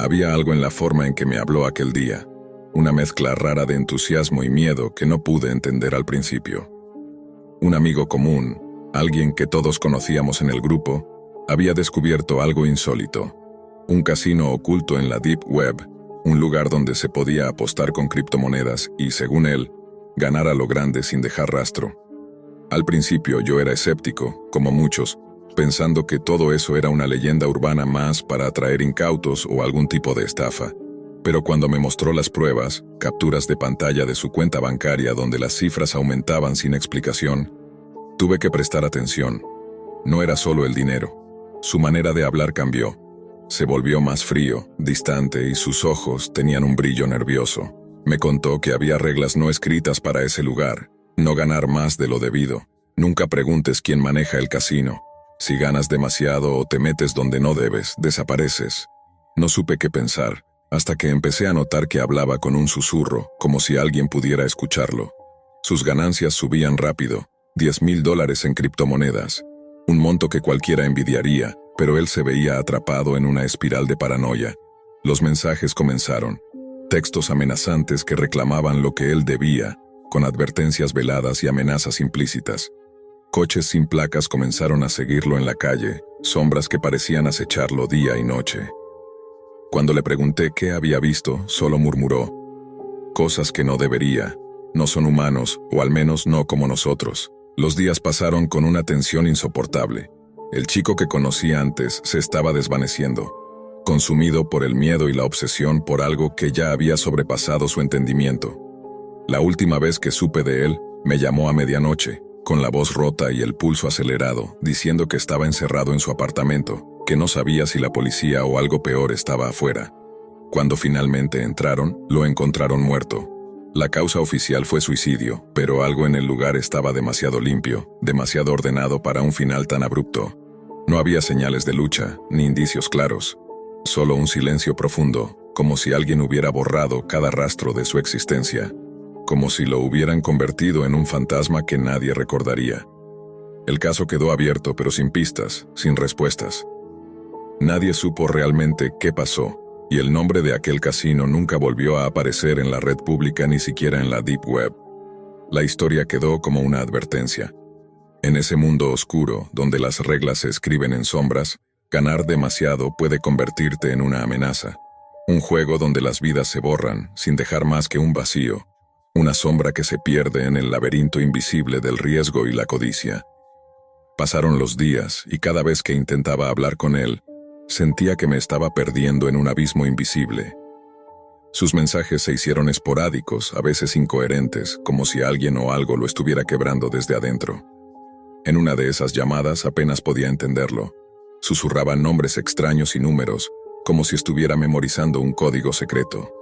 Había algo en la forma en que me habló aquel día, una mezcla rara de entusiasmo y miedo que no pude entender al principio. Un amigo común, alguien que todos conocíamos en el grupo, había descubierto algo insólito. Un casino oculto en la Deep Web, un lugar donde se podía apostar con criptomonedas y, según él, ganar a lo grande sin dejar rastro. Al principio yo era escéptico, como muchos, pensando que todo eso era una leyenda urbana más para atraer incautos o algún tipo de estafa. Pero cuando me mostró las pruebas, capturas de pantalla de su cuenta bancaria donde las cifras aumentaban sin explicación, tuve que prestar atención. No era solo el dinero. Su manera de hablar cambió. Se volvió más frío, distante y sus ojos tenían un brillo nervioso. Me contó que había reglas no escritas para ese lugar. No ganar más de lo debido. Nunca preguntes quién maneja el casino. Si ganas demasiado o te metes donde no debes, desapareces. No supe qué pensar, hasta que empecé a notar que hablaba con un susurro, como si alguien pudiera escucharlo. Sus ganancias subían rápido, $10,000 en criptomonedas. Un monto que cualquiera envidiaría, pero él se veía atrapado en una espiral de paranoia. Los mensajes comenzaron. Textos amenazantes que reclamaban lo que él debía, con advertencias veladas y amenazas implícitas. Coches sin placas comenzaron a seguirlo en la calle, sombras que parecían acecharlo día y noche. Cuando le pregunté qué había visto, solo murmuró: cosas que no debería, no son humanos, o al menos no como nosotros. Los días pasaron con una tensión insoportable. El chico que conocí antes se estaba desvaneciendo, consumido por el miedo y la obsesión por algo que ya había sobrepasado su entendimiento. La última vez que supe de él, me llamó a medianoche, con la voz rota y el pulso acelerado, diciendo que estaba encerrado en su apartamento, que no sabía si la policía o algo peor estaba afuera. Cuando finalmente entraron, lo encontraron muerto. La causa oficial fue suicidio, pero algo en el lugar estaba demasiado limpio, demasiado ordenado para un final tan abrupto. No había señales de lucha, ni indicios claros. Solo un silencio profundo, como si alguien hubiera borrado cada rastro de su existencia. Como si lo hubieran convertido en un fantasma que nadie recordaría. El caso quedó abierto pero sin pistas, sin respuestas. Nadie supo realmente qué pasó, y el nombre de aquel casino nunca volvió a aparecer en la red pública ni siquiera en la Deep Web. La historia quedó como una advertencia. En ese mundo oscuro, donde las reglas se escriben en sombras, ganar demasiado puede convertirte en una amenaza. Un juego donde las vidas se borran, sin dejar más que un vacío. Una sombra que se pierde en el laberinto invisible del riesgo y la codicia. Pasaron los días, y cada vez que intentaba hablar con él, sentía que me estaba perdiendo en un abismo invisible. Sus mensajes se hicieron esporádicos, a veces incoherentes, como si alguien o algo lo estuviera quebrando desde adentro. En una de esas llamadas apenas podía entenderlo. Susurraba nombres extraños y números, como si estuviera memorizando un código secreto.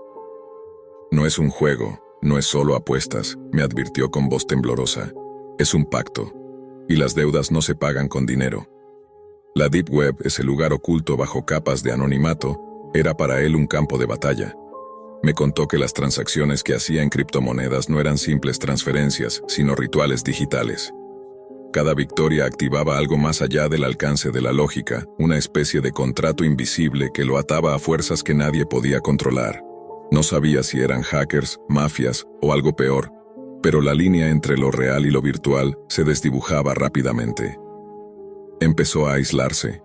No es un juego. No es solo apuestas, me advirtió con voz temblorosa. Es un pacto. Y las deudas no se pagan con dinero. La Deep Web, ese lugar oculto bajo capas de anonimato, era para él un campo de batalla. Me contó que las transacciones que hacía en criptomonedas no eran simples transferencias, sino rituales digitales. Cada victoria activaba algo más allá del alcance de la lógica, una especie de contrato invisible que lo ataba a fuerzas que nadie podía controlar. No sabía si eran hackers, mafias o algo peor, pero la línea entre lo real y lo virtual se desdibujaba rápidamente. Empezó a aislarse.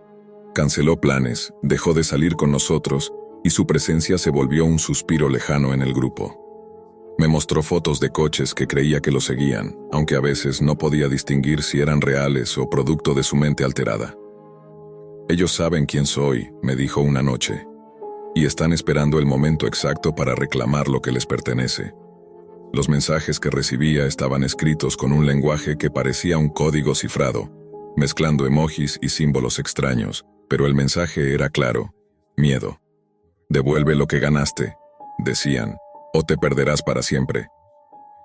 Canceló planes, dejó de salir con nosotros y su presencia se volvió un suspiro lejano en el grupo. Me mostró fotos de coches que creía que lo seguían, aunque a veces no podía distinguir si eran reales o producto de su mente alterada. Ellos saben quién soy, me dijo una noche. Y están esperando el momento exacto para reclamar lo que les pertenece. Los mensajes que recibía estaban escritos con un lenguaje que parecía un código cifrado, mezclando emojis y símbolos extraños, pero el mensaje era claro: miedo. Devuelve lo que ganaste, decían, o te perderás para siempre.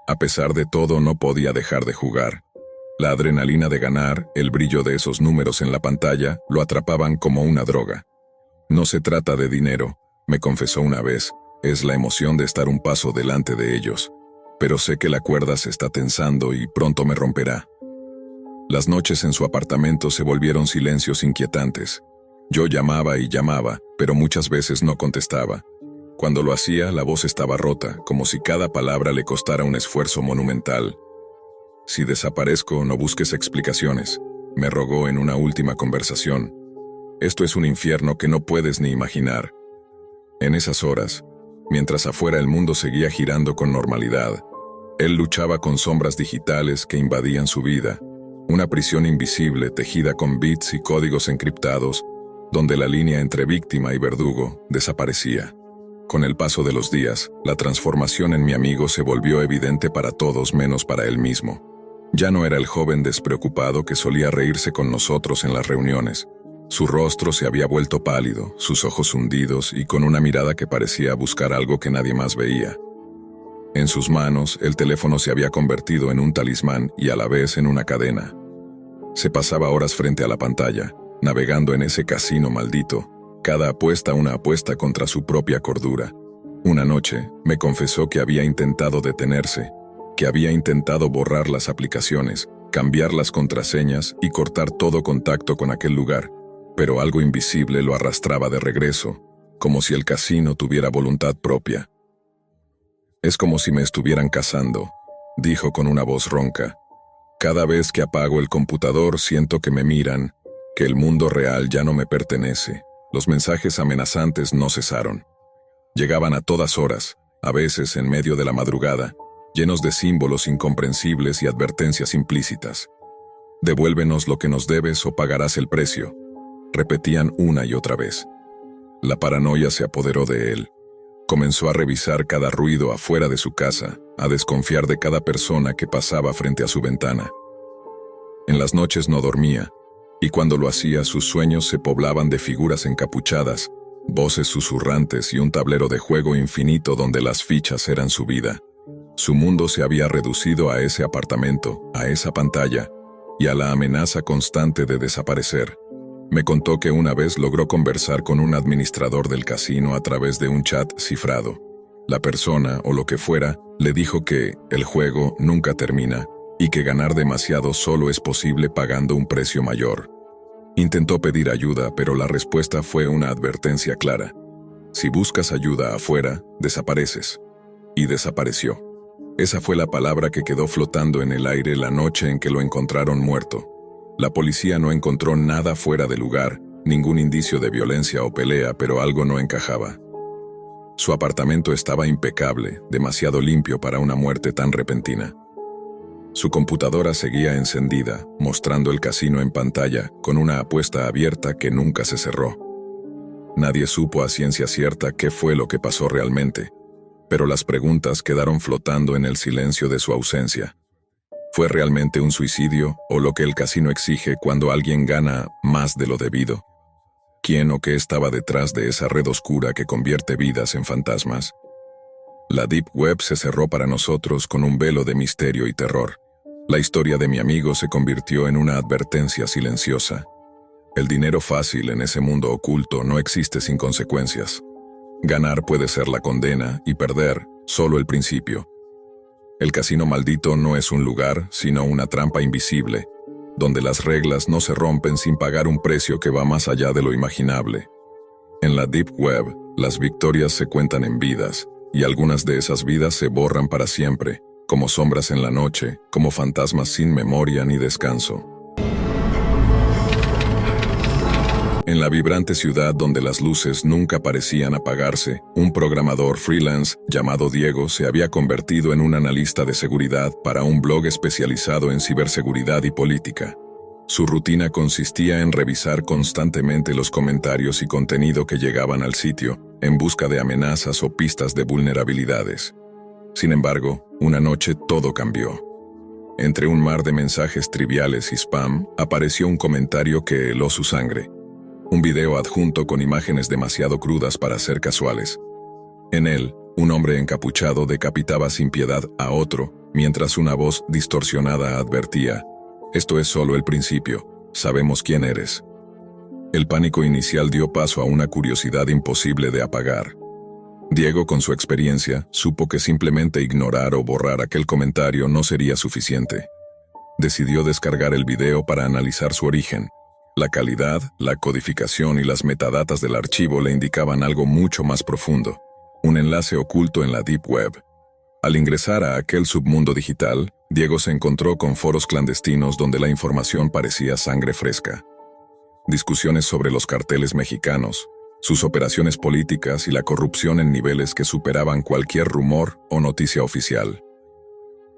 A pesar de todo, no podía dejar de jugar. La adrenalina de ganar, el brillo de esos números en la pantalla, lo atrapaban como una droga. No se trata de dinero, me confesó una vez, es la emoción de estar un paso delante de ellos. Pero sé que la cuerda se está tensando y pronto me romperá. Las noches en su apartamento se volvieron silencios inquietantes. Yo llamaba y llamaba, pero muchas veces no contestaba. Cuando lo hacía, la voz estaba rota, como si cada palabra le costara un esfuerzo monumental. Si desaparezco, no busques explicaciones, me rogó en una última conversación. Esto es un infierno que no puedes ni imaginar. En esas horas, mientras afuera el mundo seguía girando con normalidad, él luchaba con sombras digitales que invadían su vida, una prisión invisible tejida con bits y códigos encriptados, donde la línea entre víctima y verdugo desaparecía. Con el paso de los días, la transformación en mi amigo se volvió evidente para todos menos para él mismo. Ya no era el joven despreocupado que solía reírse con nosotros en las reuniones. Su rostro se había vuelto pálido, sus ojos hundidos y con una mirada que parecía buscar algo que nadie más veía. En sus manos, el teléfono se había convertido en un talismán y a la vez en una cadena. Se pasaba horas frente a la pantalla, navegando en ese casino maldito, cada apuesta una apuesta contra su propia cordura. Una noche, me confesó que había intentado detenerse, que había intentado borrar las aplicaciones, cambiar las contraseñas y cortar todo contacto con aquel lugar, pero algo invisible lo arrastraba de regreso, como si el casino tuviera voluntad propia. Es como si me estuvieran cazando, dijo con una voz ronca. Cada vez que apago el computador siento que me miran, que el mundo real ya no me pertenece. Los mensajes amenazantes no cesaron. Llegaban a todas horas, a veces en medio de la madrugada, llenos de símbolos incomprensibles y advertencias implícitas. Devuélvenos lo que nos debes o pagarás el precio, repetían una y otra vez. La paranoia se apoderó de él. Comenzó a revisar cada ruido afuera de su casa, a desconfiar de cada persona que pasaba frente a su ventana. En las noches no dormía, y cuando lo hacía sus sueños se poblaban de figuras encapuchadas, voces susurrantes y un tablero de juego infinito donde las fichas eran su vida. Su mundo se había reducido a ese apartamento, a esa pantalla, y a la amenaza constante de desaparecer. Me contó que una vez logró conversar con un administrador del casino a través de un chat cifrado. La persona, o lo que fuera, le dijo que el juego nunca termina y que ganar demasiado solo es posible pagando un precio mayor. Intentó pedir ayuda, pero la respuesta fue una advertencia clara. Si buscas ayuda afuera, desapareces. Y desapareció. Esa fue la palabra que quedó flotando en el aire la noche en que lo encontraron muerto. La policía no encontró nada fuera de lugar, ningún indicio de violencia o pelea, pero algo no encajaba. Su apartamento estaba impecable, demasiado limpio para una muerte tan repentina. Su computadora seguía encendida, mostrando el casino en pantalla, con una apuesta abierta que nunca se cerró. Nadie supo a ciencia cierta qué fue lo que pasó realmente, pero las preguntas quedaron flotando en el silencio de su ausencia. ¿Fue realmente un suicidio o lo que el casino exige cuando alguien gana más de lo debido? ¿Quién o qué estaba detrás de esa red oscura que convierte vidas en fantasmas? La Deep Web se cerró para nosotros con un velo de misterio y terror. La historia de mi amigo se convirtió en una advertencia silenciosa. El dinero fácil en ese mundo oculto no existe sin consecuencias. Ganar puede ser la condena y perder solo el principio. El casino maldito no es un lugar, sino una trampa invisible, donde las reglas no se rompen sin pagar un precio que va más allá de lo imaginable. En la Deep Web, las victorias se cuentan en vidas, y algunas de esas vidas se borran para siempre, como sombras en la noche, como fantasmas sin memoria ni descanso. En la vibrante ciudad donde las luces nunca parecían apagarse, un programador freelance llamado Diego se había convertido en un analista de seguridad para un blog especializado en ciberseguridad y política. Su rutina consistía en revisar constantemente los comentarios y contenido que llegaban al sitio, en busca de amenazas o pistas de vulnerabilidades. Sin embargo, una noche todo cambió. Entre un mar de mensajes triviales y spam, apareció un comentario que heló su sangre. Un video adjunto con imágenes demasiado crudas para ser casuales. En él, un hombre encapuchado decapitaba sin piedad a otro, mientras una voz distorsionada advertía: «Esto es solo el principio, sabemos quién eres». El pánico inicial dio paso a una curiosidad imposible de apagar. Diego, con su experiencia, supo que simplemente ignorar o borrar aquel comentario no sería suficiente. Decidió descargar el video para analizar su origen. La calidad, la codificación y las metadatas del archivo le indicaban algo mucho más profundo, un enlace oculto en la Deep Web. Al ingresar a aquel submundo digital, Diego se encontró con foros clandestinos donde la información parecía sangre fresca. Discusiones sobre los carteles mexicanos, sus operaciones políticas y la corrupción en niveles que superaban cualquier rumor o noticia oficial.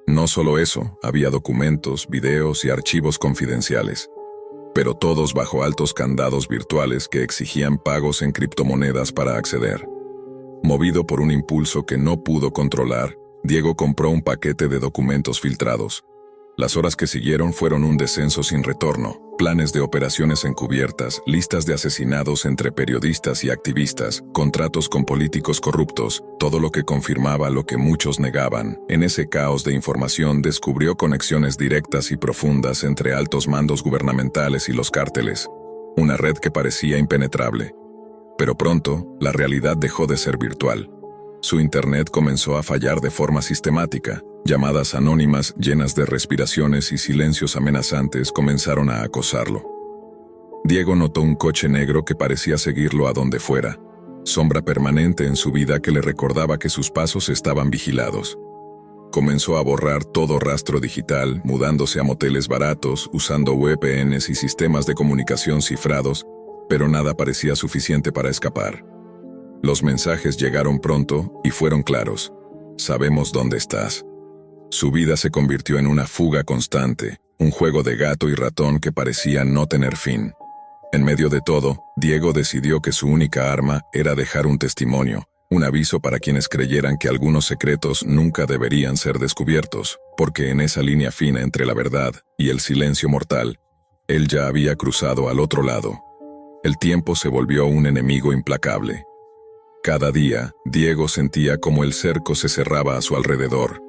No solo eso, había documentos, videos y archivos confidenciales, pero todos bajo altos candados virtuales que exigían pagos en criptomonedas para acceder. Movido por un impulso que no pudo controlar, Diego compró un paquete de documentos filtrados. Las horas que siguieron fueron un descenso sin retorno, planes de operaciones encubiertas, listas de asesinados entre periodistas y activistas, contratos con políticos corruptos, todo lo que confirmaba lo que muchos negaban. En ese caos de información descubrió conexiones directas y profundas entre altos mandos gubernamentales y los cárteles, una red que parecía impenetrable. Pero pronto, la realidad dejó de ser virtual. Su internet comenzó a fallar de forma sistemática. Llamadas anónimas llenas de respiraciones y silencios amenazantes comenzaron a acosarlo. Diego notó un coche negro que parecía seguirlo a donde fuera, sombra permanente en su vida que le recordaba que sus pasos estaban vigilados. Comenzó a borrar todo rastro digital, mudándose a moteles baratos, usando VPNs y sistemas de comunicación cifrados, pero nada parecía suficiente para escapar. Los mensajes llegaron pronto y fueron claros. Sabemos dónde estás. Su vida se convirtió en una fuga constante, un juego de gato y ratón que parecía no tener fin. En medio de todo, Diego decidió que su única arma era dejar un testimonio, un aviso para quienes creyeran que algunos secretos nunca deberían ser descubiertos, porque en esa línea fina entre la verdad y el silencio mortal, él ya había cruzado al otro lado. El tiempo se volvió un enemigo implacable. Cada día, Diego sentía como el cerco se cerraba a su alrededor.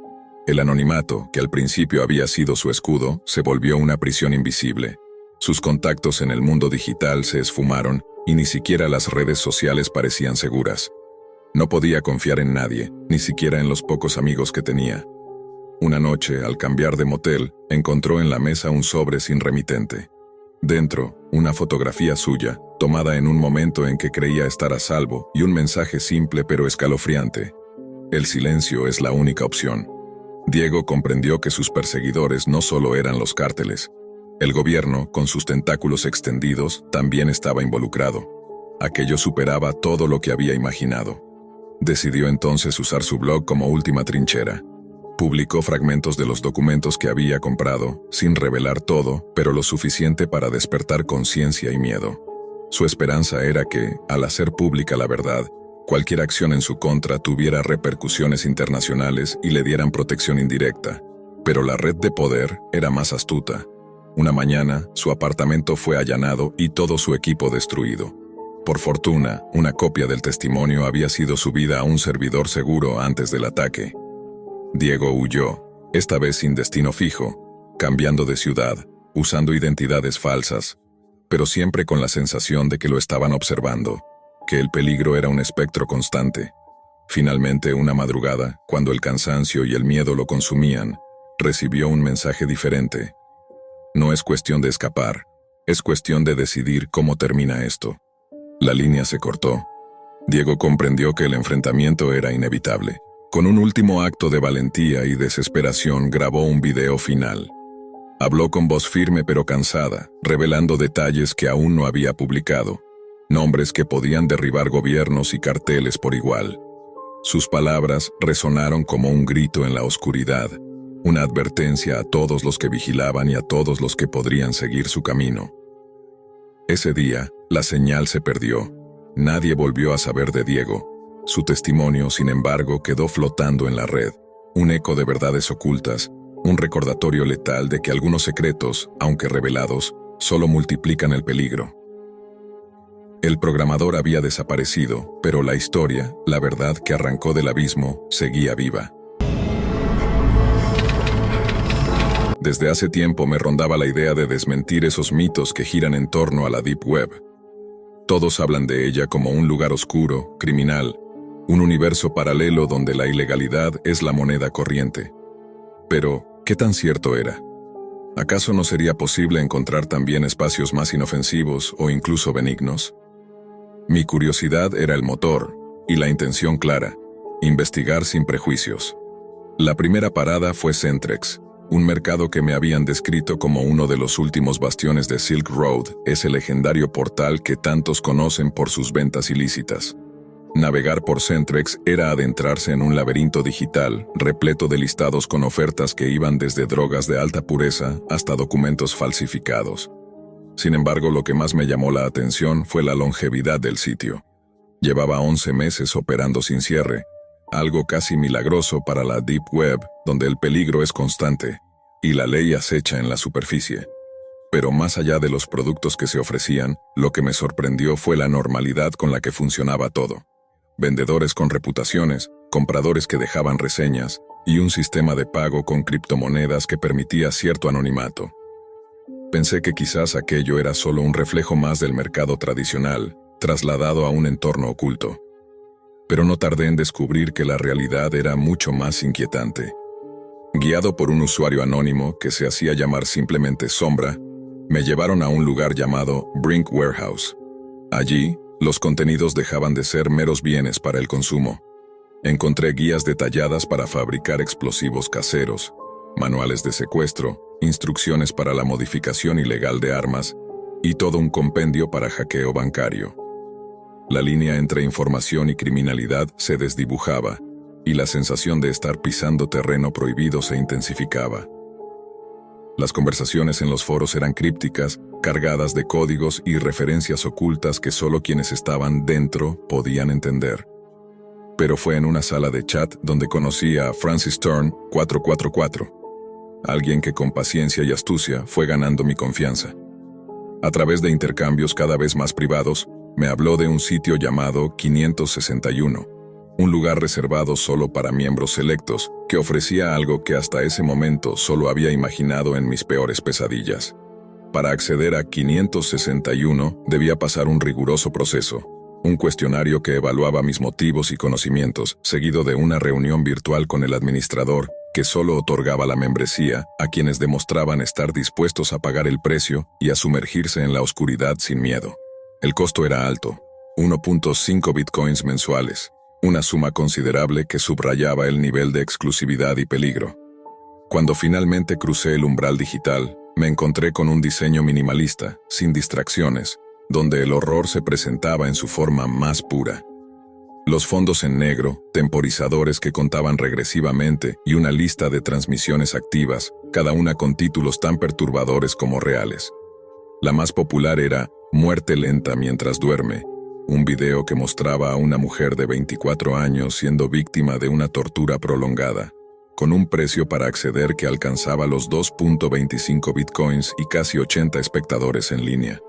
El anonimato, que al principio había sido su escudo, se volvió una prisión invisible. Sus contactos en el mundo digital se esfumaron y ni siquiera las redes sociales parecían seguras. No podía confiar en nadie, ni siquiera en los pocos amigos que tenía. Una noche, al cambiar de motel, encontró en la mesa un sobre sin remitente. Dentro, una fotografía suya, tomada en un momento en que creía estar a salvo, y un mensaje simple pero escalofriante. El silencio es la única opción. Diego comprendió que sus perseguidores no solo eran los cárteles. El gobierno, con sus tentáculos extendidos, también estaba involucrado. Aquello superaba todo lo que había imaginado. Decidió entonces usar su blog como última trinchera. Publicó fragmentos de los documentos que había comprado, sin revelar todo, pero lo suficiente para despertar conciencia y miedo. Su esperanza era que, al hacer pública la verdad, cualquier acción en su contra tuviera repercusiones internacionales y le dieran protección indirecta. Pero la red de poder era más astuta. Una mañana, su apartamento fue allanado y todo su equipo destruido. Por fortuna, una copia del testimonio había sido subida a un servidor seguro antes del ataque. Diego huyó, esta vez sin destino fijo, cambiando de ciudad, usando identidades falsas, pero siempre con la sensación de que lo estaban observando, que el peligro era un espectro constante. Finalmente, una madrugada, cuando el cansancio y el miedo lo consumían, recibió un mensaje diferente. No es cuestión de escapar, es cuestión de decidir cómo termina esto. La línea se cortó. Diego comprendió que el enfrentamiento era inevitable. Con un último acto de valentía y desesperación grabó un video final. Habló con voz firme pero cansada, revelando detalles que aún no había publicado, nombres que podían derribar gobiernos y carteles por igual. Sus palabras resonaron como un grito en la oscuridad, una advertencia a todos los que vigilaban y a todos los que podrían seguir su camino. Ese día, la señal se perdió. Nadie volvió a saber de Diego. Su testimonio, sin embargo, quedó flotando en la red, un eco de verdades ocultas, un recordatorio letal de que algunos secretos, aunque revelados, solo multiplican el peligro. El programador había desaparecido, pero la historia, la verdad que arrancó del abismo, seguía viva. Desde hace tiempo me rondaba la idea de desmentir esos mitos que giran en torno a la Deep Web. Todos hablan de ella como un lugar oscuro, criminal, un universo paralelo donde la ilegalidad es la moneda corriente. Pero, ¿qué tan cierto era? ¿Acaso no sería posible encontrar también espacios más inofensivos o incluso benignos? Mi curiosidad era el motor, y la intención clara: investigar sin prejuicios. La primera parada fue Centrex, un mercado que me habían descrito como uno de los últimos bastiones de Silk Road, ese legendario portal que tantos conocen por sus ventas ilícitas. Navegar por Centrex era adentrarse en un laberinto digital, repleto de listados con ofertas que iban desde drogas de alta pureza hasta documentos falsificados. Sin embargo, lo que más me llamó la atención fue la longevidad del sitio. Llevaba 11 meses operando sin cierre, algo casi milagroso para la Deep Web, donde el peligro es constante y la ley acecha en la superficie. Pero más allá de los productos que se ofrecían, lo que me sorprendió fue la normalidad con la que funcionaba todo. Vendedores con reputaciones, compradores que dejaban reseñas, y un sistema de pago con criptomonedas que permitía cierto anonimato. Pensé que quizás aquello era solo un reflejo más del mercado tradicional, trasladado a un entorno oculto. Pero no tardé en descubrir que la realidad era mucho más inquietante. Guiado por un usuario anónimo que se hacía llamar simplemente Sombra, me llevaron a un lugar llamado Brink Warehouse. Allí, los contenidos dejaban de ser meros bienes para el consumo. Encontré guías detalladas para fabricar explosivos caseros, manuales de secuestro, instrucciones para la modificación ilegal de armas y todo un compendio para hackeo bancario. La línea entre información y criminalidad se desdibujaba, y la sensación de estar pisando terreno prohibido se intensificaba. Las conversaciones en los foros eran crípticas, cargadas de códigos y referencias ocultas que solo quienes estaban dentro podían entender. Pero fue en una sala de chat donde conocí a Francis Turn 444, alguien que con paciencia y astucia fue ganando mi confianza. A través de intercambios cada vez más privados, me habló de un sitio llamado 561, un lugar reservado solo para miembros selectos, que ofrecía algo que hasta ese momento solo había imaginado en mis peores pesadillas. Para acceder a 561 debía pasar un riguroso proceso, un cuestionario que evaluaba mis motivos y conocimientos, seguido de una reunión virtual con el administrador, que solo otorgaba la membresía a quienes demostraban estar dispuestos a pagar el precio y a sumergirse en la oscuridad sin miedo. El costo era alto, 1.5 bitcoins mensuales, una suma considerable que subrayaba el nivel de exclusividad y peligro. Cuando finalmente crucé el umbral digital, me encontré con un diseño minimalista, sin distracciones, donde el horror se presentaba en su forma más pura. Los fondos en negro, temporizadores que contaban regresivamente y una lista de transmisiones activas, cada una con títulos tan perturbadores como reales. La más popular era Muerte lenta mientras duerme, un video que mostraba a una mujer de 24 años siendo víctima de una tortura prolongada, con un precio para acceder que alcanzaba los 2.25 bitcoins y casi 80 espectadores en línea.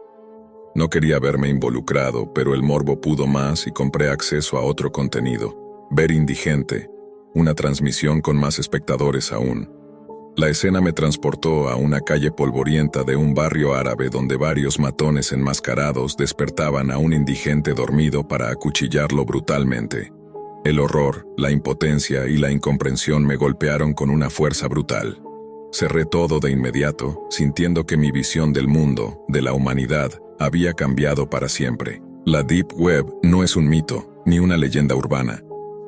No quería verme involucrado, pero el morbo pudo más y compré acceso a otro contenido, Ver Indigente, una transmisión con más espectadores aún. La escena me transportó a una calle polvorienta de un barrio árabe donde varios matones enmascarados despertaban a un indigente dormido para acuchillarlo brutalmente. El horror, la impotencia y la incomprensión me golpearon con una fuerza brutal. Cerré todo de inmediato, sintiendo que mi visión del mundo, de la humanidad, había cambiado para siempre. La Deep Web no es un mito, ni una leyenda urbana.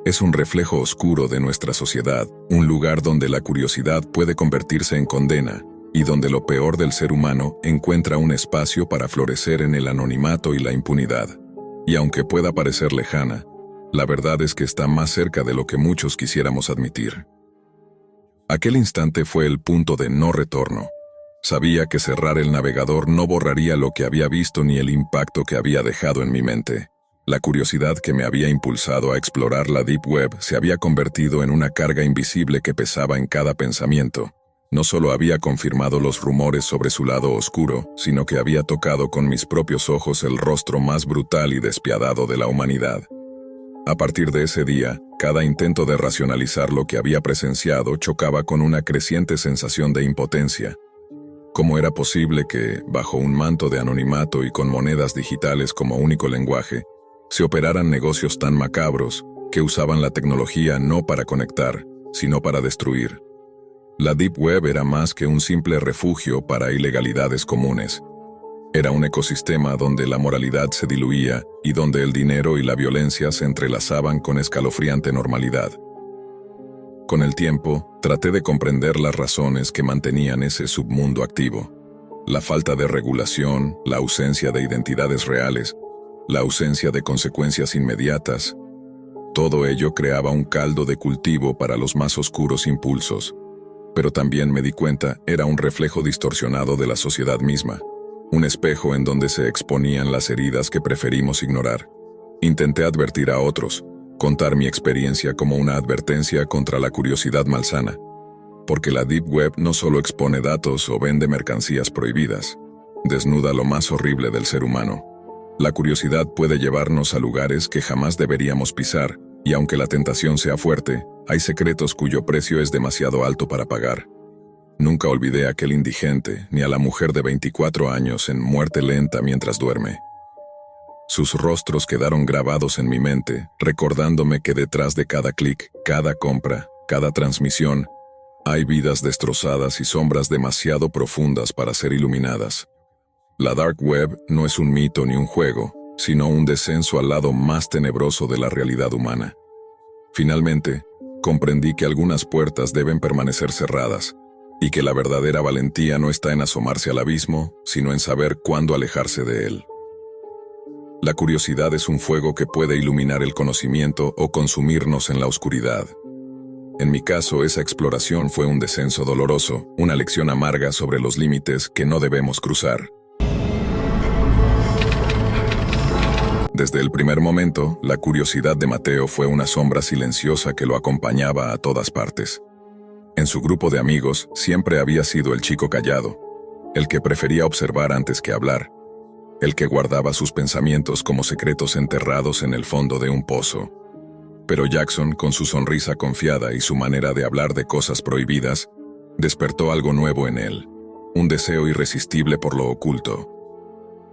Es un reflejo oscuro de nuestra sociedad, un lugar donde la curiosidad puede convertirse en condena, y donde lo peor del ser humano encuentra un espacio para florecer en el anonimato y la impunidad. Y aunque pueda parecer lejana, la verdad es que está más cerca de lo que muchos quisiéramos admitir. Aquel instante fue el punto de no retorno. Sabía que cerrar el navegador no borraría lo que había visto ni el impacto que había dejado en mi mente. La curiosidad que me había impulsado a explorar la Deep Web se había convertido en una carga invisible que pesaba en cada pensamiento. No solo había confirmado los rumores sobre su lado oscuro, sino que había tocado con mis propios ojos el rostro más brutal y despiadado de la humanidad. A partir de ese día, cada intento de racionalizar lo que había presenciado chocaba con una creciente sensación de impotencia. ¿Cómo era posible que, bajo un manto de anonimato y con monedas digitales como único lenguaje, se operaran negocios tan macabros que usaban la tecnología no para conectar, sino para destruir? La Deep Web era más que un simple refugio para ilegalidades comunes. Era un ecosistema donde la moralidad se diluía y donde el dinero y la violencia se entrelazaban con escalofriante normalidad. Con el tiempo, traté de comprender las razones que mantenían ese submundo activo. La falta de regulación, la ausencia de identidades reales, la ausencia de consecuencias inmediatas. Todo ello creaba un caldo de cultivo para los más oscuros impulsos. Pero también me di cuenta, era un reflejo distorsionado de la sociedad misma. Un espejo en donde se exponían las heridas que preferimos ignorar. Intenté advertir a otros, contar mi experiencia como una advertencia contra la curiosidad malsana. Porque la Deep Web no solo expone datos o vende mercancías prohibidas, desnuda lo más horrible del ser humano. La curiosidad puede llevarnos a lugares que jamás deberíamos pisar, y aunque la tentación sea fuerte, hay secretos cuyo precio es demasiado alto para pagar. Nunca olvidé a aquel indigente, ni a la mujer de 24 años en muerte lenta mientras duerme. Sus rostros quedaron grabados en mi mente, recordándome que detrás de cada clic, cada compra, cada transmisión, hay vidas destrozadas y sombras demasiado profundas para ser iluminadas. La Dark Web no es un mito ni un juego, sino un descenso al lado más tenebroso de la realidad humana. Finalmente, comprendí que algunas puertas deben permanecer cerradas, y que la verdadera valentía no está en asomarse al abismo, sino en saber cuándo alejarse de él. La curiosidad es un fuego que puede iluminar el conocimiento o consumirnos en la oscuridad. En mi caso, esa exploración fue un descenso doloroso, una lección amarga sobre los límites que no debemos cruzar. Desde el primer momento, la curiosidad de Mateo fue una sombra silenciosa que lo acompañaba a todas partes. En su grupo de amigos siempre había sido el chico callado, el que prefería observar antes que hablar, el que guardaba sus pensamientos como secretos enterrados en el fondo de un pozo. Pero Jackson, con su sonrisa confiada y su manera de hablar de cosas prohibidas, despertó algo nuevo en él, un deseo irresistible por lo oculto.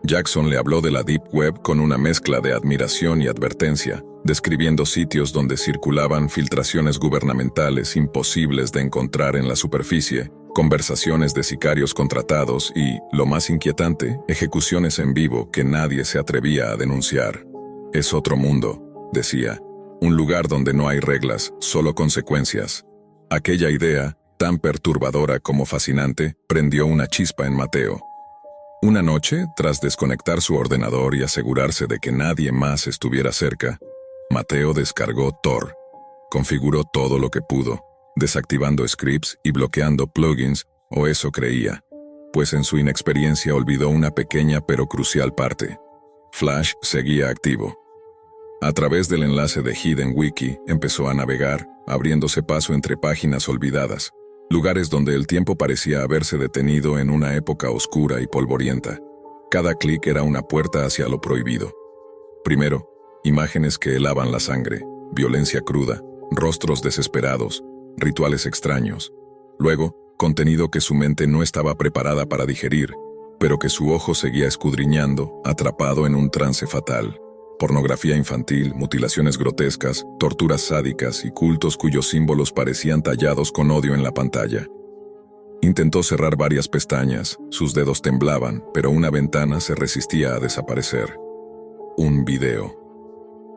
Jackson le habló de la Deep Web con una mezcla de admiración y advertencia, describiendo sitios donde circulaban filtraciones gubernamentales imposibles de encontrar en la superficie, conversaciones de sicarios contratados y, lo más inquietante, ejecuciones en vivo que nadie se atrevía a denunciar. Es otro mundo, decía, un lugar donde no hay reglas, solo consecuencias. Aquella idea, tan perturbadora como fascinante, prendió una chispa en Mateo. Una noche, tras desconectar su ordenador y asegurarse de que nadie más estuviera cerca, Mateo descargó Tor. Configuró todo lo que pudo, desactivando scripts y bloqueando plugins, o eso creía, pues en su inexperiencia olvidó una pequeña pero crucial parte. Flash seguía activo. A través del enlace de Hidden Wiki empezó a navegar, abriéndose paso entre páginas olvidadas, lugares donde el tiempo parecía haberse detenido en una época oscura y polvorienta. Cada clic era una puerta hacia lo prohibido. Primero, imágenes que helaban la sangre, violencia cruda, rostros desesperados, rituales extraños. Luego, contenido que su mente no estaba preparada para digerir, pero que su ojo seguía escudriñando, atrapado en un trance fatal. Pornografía infantil, mutilaciones grotescas, torturas sádicas y cultos cuyos símbolos parecían tallados con odio en la pantalla. Intentó cerrar varias pestañas, sus dedos temblaban, pero una ventana se resistía a desaparecer. Un video.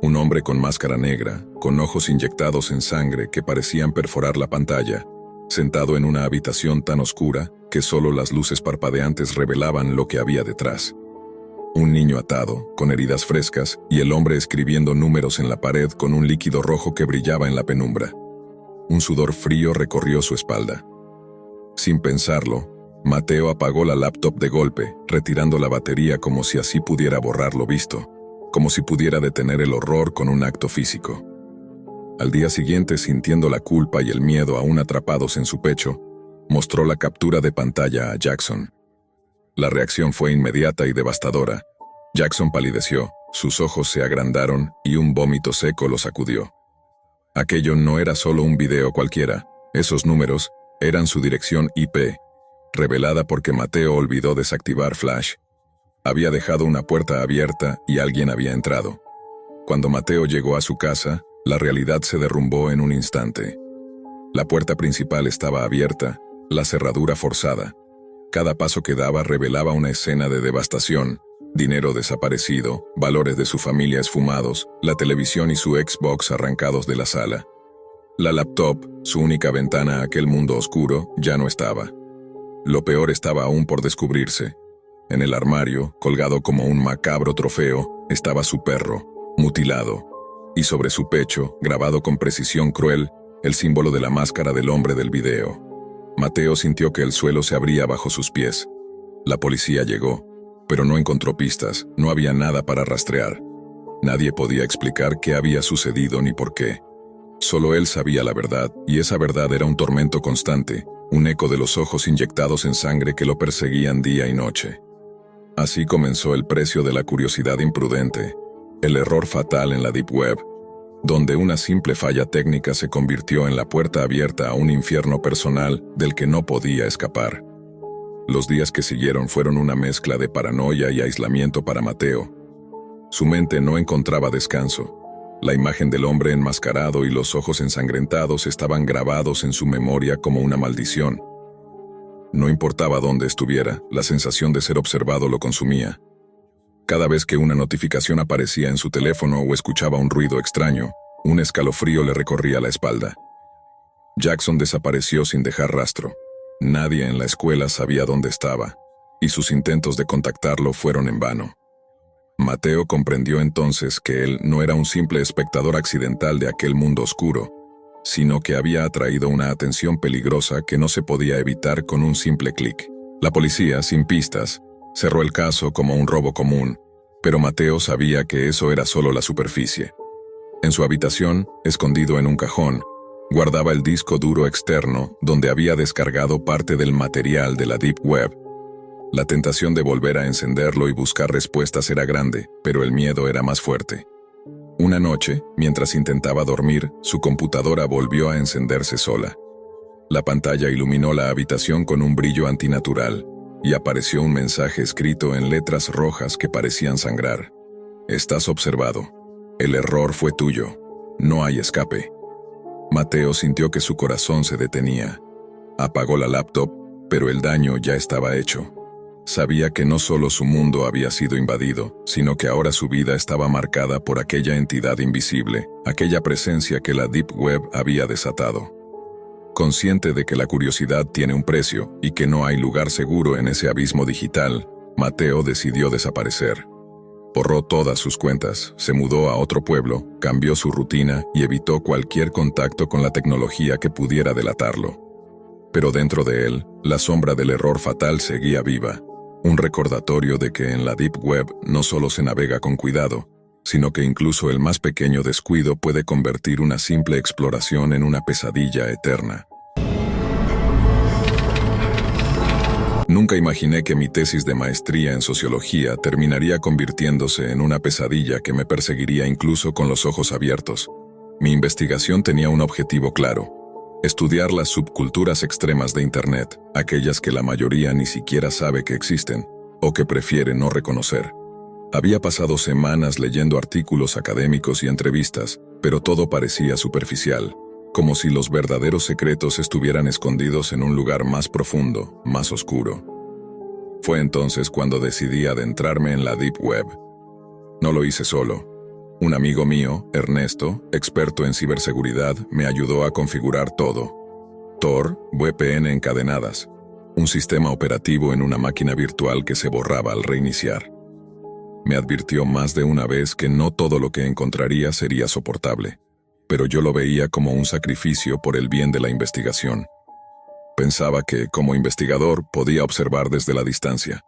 Un hombre con máscara negra, con ojos inyectados en sangre que parecían perforar la pantalla, sentado en una habitación tan oscura que solo las luces parpadeantes revelaban lo que había detrás. Un niño atado, con heridas frescas, y el hombre escribiendo números en la pared con un líquido rojo que brillaba en la penumbra. Un sudor frío recorrió su espalda. Sin pensarlo, Mateo apagó la laptop de golpe, retirando la batería como si así pudiera borrar lo visto, como si pudiera detener el horror con un acto físico. Al día siguiente, sintiendo la culpa y el miedo aún atrapados en su pecho, mostró la captura de pantalla a Jackson. La reacción fue inmediata y devastadora. Jackson palideció, sus ojos se agrandaron y un vómito seco lo sacudió. Aquello no era solo un video cualquiera, esos números eran su dirección IP, revelada porque Mateo olvidó desactivar Flash. Había dejado una puerta abierta y alguien había entrado. Cuando Mateo llegó a su casa, la realidad se derrumbó en un instante. La puerta principal estaba abierta, la cerradura forzada. Cada paso que daba revelaba una escena de devastación, dinero desaparecido, valores de su familia esfumados, la televisión y su Xbox arrancados de la sala. La laptop, su única ventana a aquel mundo oscuro, ya no estaba. Lo peor estaba aún por descubrirse. En el armario, colgado como un macabro trofeo, estaba su perro, mutilado, y sobre su pecho, grabado con precisión cruel, el símbolo de la máscara del hombre del video. Mateo sintió que el suelo se abría bajo sus pies. La policía llegó, pero no encontró pistas, no había nada para rastrear. Nadie podía explicar qué había sucedido ni por qué. Solo él sabía la verdad, y esa verdad era un tormento constante, un eco de los ojos inyectados en sangre que lo perseguían día y noche. Así comenzó el precio de la curiosidad imprudente, el error fatal en la Deep Web, donde una simple falla técnica se convirtió en la puerta abierta a un infierno personal del que no podía escapar. Los días que siguieron fueron una mezcla de paranoia y aislamiento para Mateo. Su mente no encontraba descanso. La imagen del hombre enmascarado y los ojos ensangrentados estaban grabados en su memoria como una maldición. No importaba dónde estuviera, la sensación de ser observado lo consumía. Cada vez que una notificación aparecía en su teléfono o escuchaba un ruido extraño, un escalofrío le recorría la espalda. Jackson desapareció sin dejar rastro. Nadie en la escuela sabía dónde estaba, y sus intentos de contactarlo fueron en vano. Mateo comprendió entonces que él no era un simple espectador accidental de aquel mundo oscuro, sino que había atraído una atención peligrosa que no se podía evitar con un simple clic. La policía, sin pistas, cerró el caso como un robo común, pero Mateo sabía que eso era solo la superficie. En su habitación, escondido en un cajón, guardaba el disco duro externo donde había descargado parte del material de la Deep Web. La tentación de volver a encenderlo y buscar respuestas era grande, pero el miedo era más fuerte. Una noche, mientras intentaba dormir, su computadora volvió a encenderse sola. La pantalla iluminó la habitación con un brillo antinatural, y apareció un mensaje escrito en letras rojas que parecían sangrar. Estás observado. El error fue tuyo. No hay escape. Mateo sintió que su corazón se detenía. Apagó la laptop, pero el daño ya estaba hecho. Sabía que no solo su mundo había sido invadido, sino que ahora su vida estaba marcada por aquella entidad invisible, aquella presencia que la Deep Web había desatado. Consciente de que la curiosidad tiene un precio y que no hay lugar seguro en ese abismo digital, Mateo decidió desaparecer. Borró todas sus cuentas, se mudó a otro pueblo, cambió su rutina y evitó cualquier contacto con la tecnología que pudiera delatarlo. Pero dentro de él, la sombra del error fatal seguía viva, un recordatorio de que en la Deep Web no solo se navega con cuidado, sino que incluso el más pequeño descuido puede convertir una simple exploración en una pesadilla eterna. Nunca imaginé que mi tesis de maestría en sociología terminaría convirtiéndose en una pesadilla que me perseguiría incluso con los ojos abiertos. Mi investigación tenía un objetivo claro: estudiar las subculturas extremas de Internet, aquellas que la mayoría ni siquiera sabe que existen, o que prefiere no reconocer. Había pasado semanas leyendo artículos académicos y entrevistas, pero todo parecía superficial, como si los verdaderos secretos estuvieran escondidos en un lugar más profundo, más oscuro. Fue entonces cuando decidí adentrarme en la Deep Web. No lo hice solo. Un amigo mío, Ernesto, experto en ciberseguridad, me ayudó a configurar todo. Tor, VPN encadenadas, un sistema operativo en una máquina virtual que se borraba al reiniciar. Me advirtió más de una vez que no todo lo que encontraría sería soportable, pero yo lo veía como un sacrificio por el bien de la investigación. Pensaba que, como investigador, podía observar desde la distancia.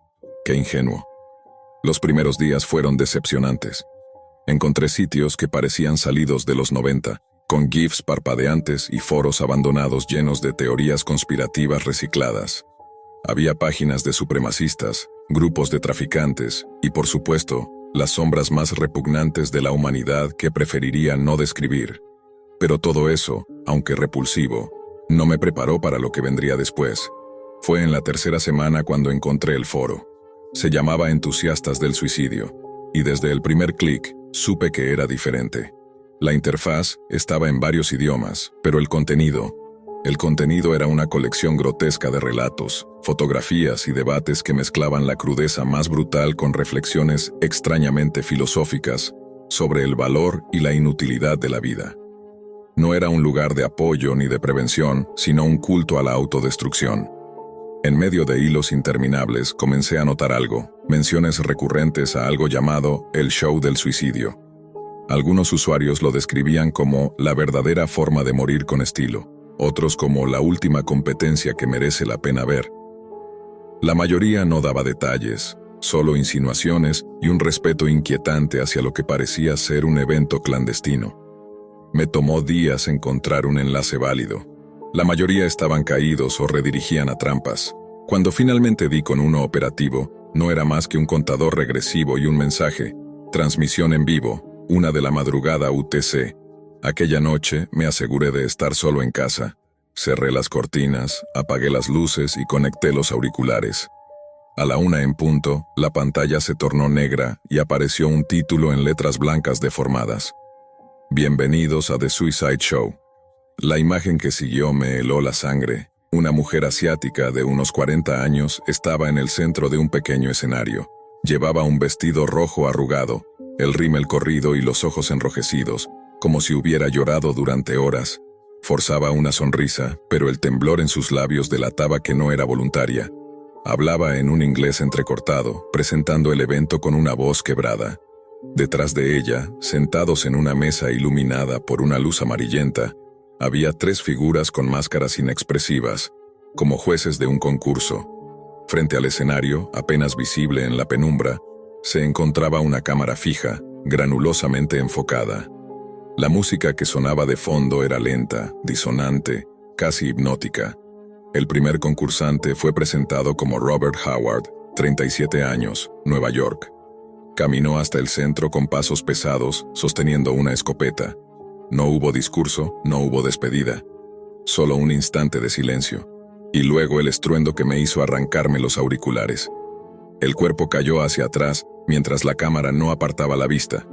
¡Qué ingenuo! Los primeros días fueron decepcionantes. Encontré sitios que parecían salidos de los 90, con GIFs parpadeantes y foros abandonados llenos de teorías conspirativas recicladas. Había páginas de supremacistas, grupos de traficantes y, por supuesto, las sombras más repugnantes de la humanidad que preferiría no describir. Pero todo eso, aunque repulsivo, no me preparó para lo que vendría después. Fue en la tercera semana cuando encontré el foro. Se llamaba Entusiastas del Suicidio, y desde el primer clic supe que era diferente. La interfaz estaba en varios idiomas, pero el contenido, El contenido era una colección grotesca de relatos, fotografías y debates que mezclaban la crudeza más brutal con reflexiones extrañamente filosóficas sobre el valor y la inutilidad de la vida. No era un lugar de apoyo ni de prevención, sino un culto a la autodestrucción. En medio de hilos interminables comencé a notar algo, menciones recurrentes a algo llamado el show del suicidio. Algunos usuarios lo describían como la verdadera forma de morir con estilo, otros como la última competencia que merece la pena ver. La mayoría no daba detalles, solo insinuaciones y un respeto inquietante hacia lo que parecía ser un evento clandestino. Me tomó días encontrar un enlace válido. La mayoría estaban caídos o redirigían a trampas. Cuando finalmente di con uno operativo, no era más que un contador regresivo y un mensaje: transmisión en vivo, 1 de la madrugada UTC. Aquella noche me aseguré de estar solo en casa. Cerré las cortinas, apagué las luces y conecté los auriculares. A la 1 en punto, la pantalla se tornó negra y apareció un título en letras blancas deformadas: Bienvenidos a The Suicide Show. La imagen que siguió me heló la sangre. Una mujer asiática de unos 40 años estaba en el centro de un pequeño escenario. Llevaba un vestido rojo arrugado, el rímel corrido y los ojos enrojecidos, como si hubiera llorado durante horas. Forzaba una sonrisa, pero el temblor en sus labios delataba que no era voluntaria. Hablaba en un inglés entrecortado, presentando el evento con una voz quebrada. Detrás de ella, sentados en una mesa iluminada por una luz amarillenta, había 3 figuras con máscaras inexpresivas, como jueces de un concurso. Frente al escenario, apenas visible en la penumbra, se encontraba una cámara fija, granulosamente enfocada. La música que sonaba de fondo era lenta, disonante, casi hipnótica. El primer concursante fue presentado como Robert Howard, 37 años, Nueva York. Caminó hasta el centro con pasos pesados, sosteniendo una escopeta. No hubo discurso, no hubo despedida. Solo un instante de silencio. Y luego el estruendo que me hizo arrancarme los auriculares. El cuerpo cayó hacia atrás, mientras la cámara no apartaba la vista.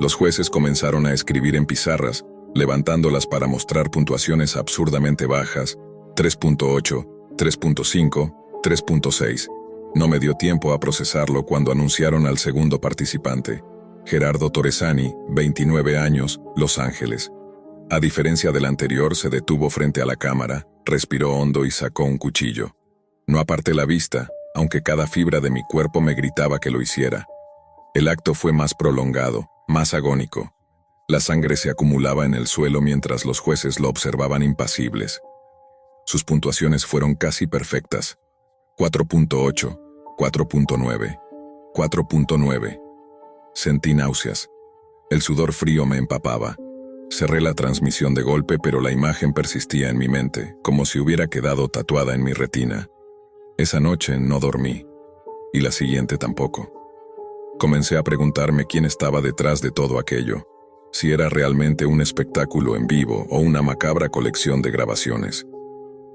Los jueces comenzaron a escribir en pizarras, levantándolas para mostrar puntuaciones absurdamente bajas: 3.8, 3.5, 3.6. No me dio tiempo a procesarlo cuando anunciaron al segundo participante: Gerardo Torresani, 29 años, Los Ángeles. A diferencia del anterior, se detuvo frente a la cámara, respiró hondo y sacó un cuchillo. No aparté la vista, aunque cada fibra de mi cuerpo me gritaba que lo hiciera. El acto fue más prolongado, más agónico. La sangre se acumulaba en el suelo mientras los jueces lo observaban impasibles. Sus puntuaciones fueron casi perfectas: 4.8, 4.9, 4.9. Sentí náuseas. El sudor frío me empapaba. Cerré la transmisión de golpe, pero la imagen persistía en mi mente, como si hubiera quedado tatuada en mi retina. Esa noche no dormí, y la siguiente tampoco. Comencé a preguntarme quién estaba detrás de todo aquello, si era realmente un espectáculo en vivo o una macabra colección de grabaciones.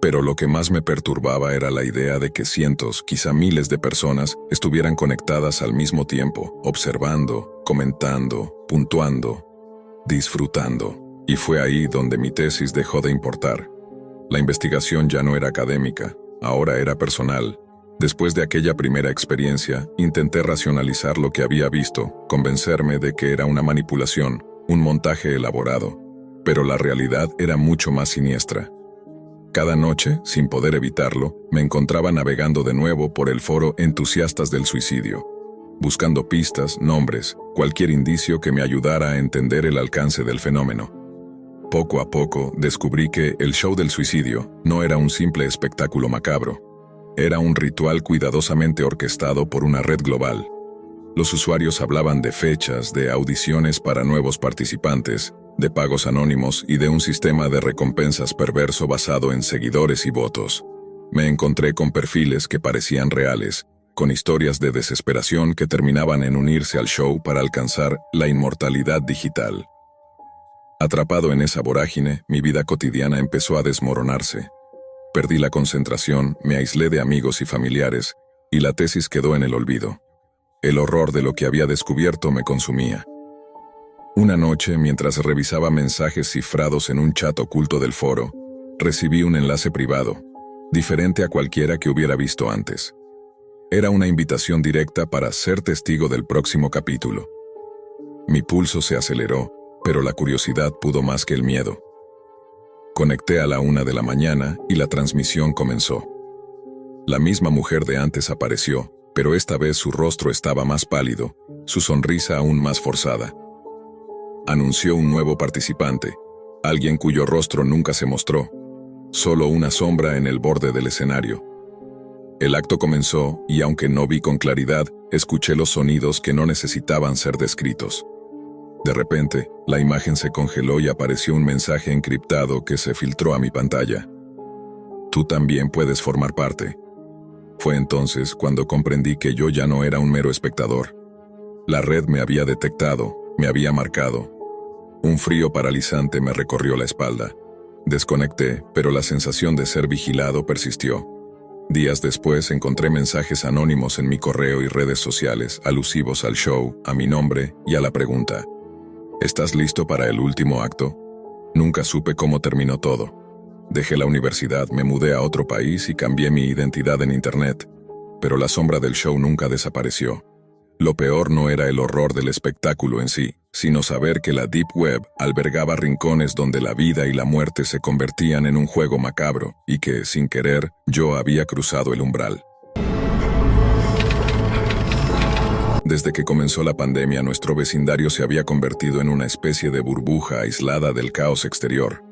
Pero lo que más me perturbaba era la idea de que cientos, quizá miles de personas estuvieran conectadas al mismo tiempo, observando, comentando, puntuando, disfrutando. Y fue ahí donde mi tesis dejó de importar. La investigación ya no era académica, ahora era personal. Después de aquella primera experiencia, intenté racionalizar lo que había visto, convencerme de que era una manipulación, un montaje elaborado. Pero la realidad era mucho más siniestra. Cada noche, sin poder evitarlo, me encontraba navegando de nuevo por el foro Entusiastas del Suicidio, buscando pistas, nombres, cualquier indicio que me ayudara a entender el alcance del fenómeno. Poco a poco, descubrí que el show del suicidio no era un simple espectáculo macabro. Era un ritual cuidadosamente orquestado por una red global. Los usuarios hablaban de fechas, de audiciones para nuevos participantes, de pagos anónimos y de un sistema de recompensas perverso basado en seguidores y votos. Me encontré con perfiles que parecían reales, con historias de desesperación que terminaban en unirse al show para alcanzar la inmortalidad digital. Atrapado en esa vorágine, mi vida cotidiana empezó a desmoronarse. Perdí la concentración, me aislé de amigos y familiares, y la tesis quedó en el olvido. El horror de lo que había descubierto me consumía. Una noche, mientras revisaba mensajes cifrados en un chat oculto del foro, Recibí un enlace privado, diferente a cualquiera que hubiera visto antes. Era una invitación directa para ser testigo del próximo capítulo. Mi pulso se aceleró, pero la curiosidad pudo más que el miedo. Conecté a la 1 de la mañana y la transmisión comenzó. La misma mujer de antes apareció, pero esta vez su rostro estaba más pálido, su sonrisa aún más forzada. Anunció un nuevo participante, alguien cuyo rostro nunca se mostró, solo una sombra en el borde del escenario. El acto comenzó y aunque no vi con claridad, escuché los sonidos que no necesitaban ser descritos. De repente, la imagen se congeló y apareció un mensaje encriptado que se filtró a mi pantalla. Tú también puedes formar parte. Fue entonces cuando comprendí que yo ya no era un mero espectador. La red me había detectado, me había marcado. Un frío paralizante me recorrió la espalda. Desconecté, pero la sensación de ser vigilado persistió. Días después encontré mensajes anónimos en mi correo y redes sociales, alusivos al show, a mi nombre y a la pregunta: ¿estás listo para el último acto? Nunca supe cómo terminó todo. Dejé la universidad, me mudé a otro país y cambié mi identidad en internet, pero la sombra del show nunca desapareció. Lo peor no era el horror del espectáculo en sí, sino saber que la Deep Web albergaba rincones donde la vida y la muerte se convertían en un juego macabro y que, sin querer, yo había cruzado el umbral. Desde que comenzó la pandemia, nuestro vecindario se había convertido en una especie de burbuja aislada del caos exterior.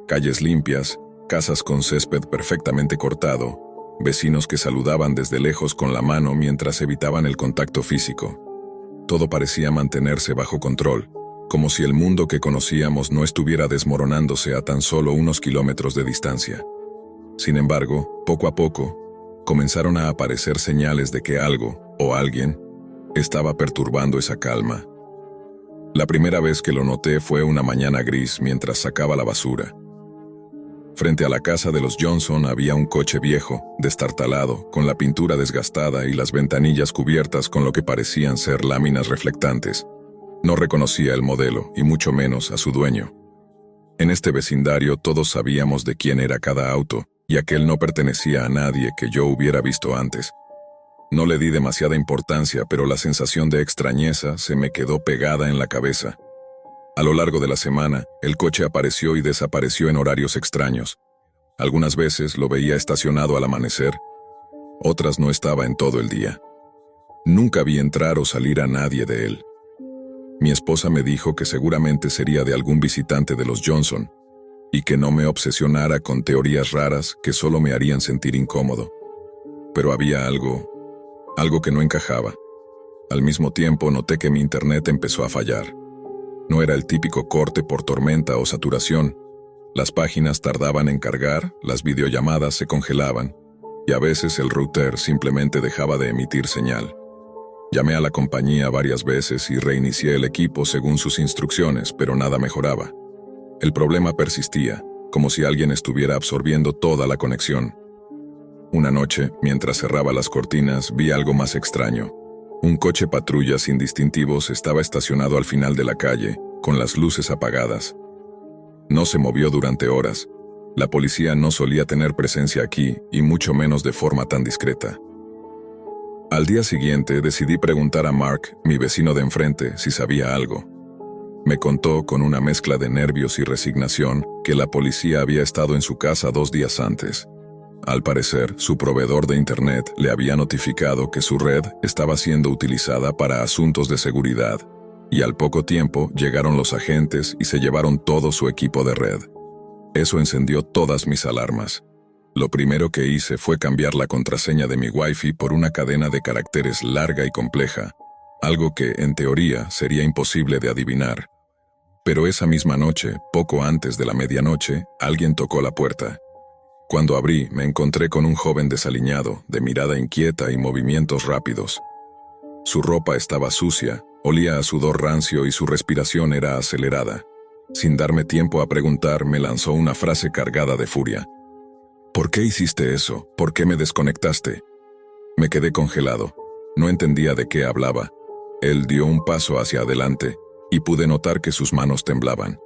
Calles limpias, casas con césped perfectamente cortado, vecinos que saludaban desde lejos con la mano mientras evitaban el contacto físico. Todo parecía mantenerse bajo control, como si el mundo que conocíamos no estuviera desmoronándose a tan solo unos kilómetros de distancia. Sin embargo, poco a poco, comenzaron a aparecer señales de que algo, o alguien, estaba perturbando esa calma. La primera vez que lo noté fue una mañana gris mientras sacaba la basura. Frente a la casa de los Johnson había un coche viejo, destartalado, con la pintura desgastada y las ventanillas cubiertas con lo que parecían ser láminas reflectantes. No reconocía el modelo, y mucho menos a su dueño. En este vecindario todos sabíamos de quién era cada auto, y aquel no pertenecía a nadie que yo hubiera visto antes. No le di demasiada importancia, pero la sensación de extrañeza se me quedó pegada en la cabeza. A lo largo de la semana, el coche apareció y desapareció en horarios extraños. Algunas veces lo veía estacionado al amanecer, otras no estaba en todo el día. Nunca vi entrar o salir a nadie de él. Mi esposa me dijo que seguramente sería de algún visitante de los Johnson, y que no me obsesionara con teorías raras que solo me harían sentir incómodo. Pero había algo que no encajaba. Al mismo tiempo noté que mi internet empezó a fallar. No era el típico corte por tormenta o saturación. Las páginas tardaban en cargar, las videollamadas se congelaban, y a veces el router simplemente dejaba de emitir señal. Llamé a la compañía varias veces y reinicié el equipo según sus instrucciones, pero nada mejoraba. El problema persistía, como si alguien estuviera absorbiendo toda la conexión. Una noche, mientras cerraba las cortinas, vi algo más extraño. Un coche patrulla sin distintivos estaba estacionado al final de la calle, con las luces apagadas. No se movió durante horas. La policía no solía tener presencia aquí, y mucho menos de forma tan discreta. Al día siguiente decidí preguntar a Mark, mi vecino de enfrente, si sabía algo. Me contó con una mezcla de nervios y resignación que la policía había estado en su casa 2 días antes. Al parecer, su proveedor de internet le había notificado que su red estaba siendo utilizada para asuntos de seguridad, y al poco tiempo llegaron los agentes y se llevaron todo su equipo de red. Eso encendió todas mis alarmas. Lo primero que hice fue cambiar la contraseña de mi Wi-Fi por una cadena de caracteres larga y compleja, algo que, en teoría, sería imposible de adivinar. Pero esa misma noche, poco antes de la medianoche, alguien tocó la puerta. Cuando abrí, me encontré con un joven desaliñado, de mirada inquieta y movimientos rápidos. Su ropa estaba sucia, olía a sudor rancio y su respiración era acelerada. Sin darme tiempo a preguntar, me lanzó una frase cargada de furia. ¿Por qué hiciste eso? ¿Por qué me desconectaste? Me quedé congelado. No entendía de qué hablaba. Él dio un paso hacia adelante, y pude notar que sus manos temblaban.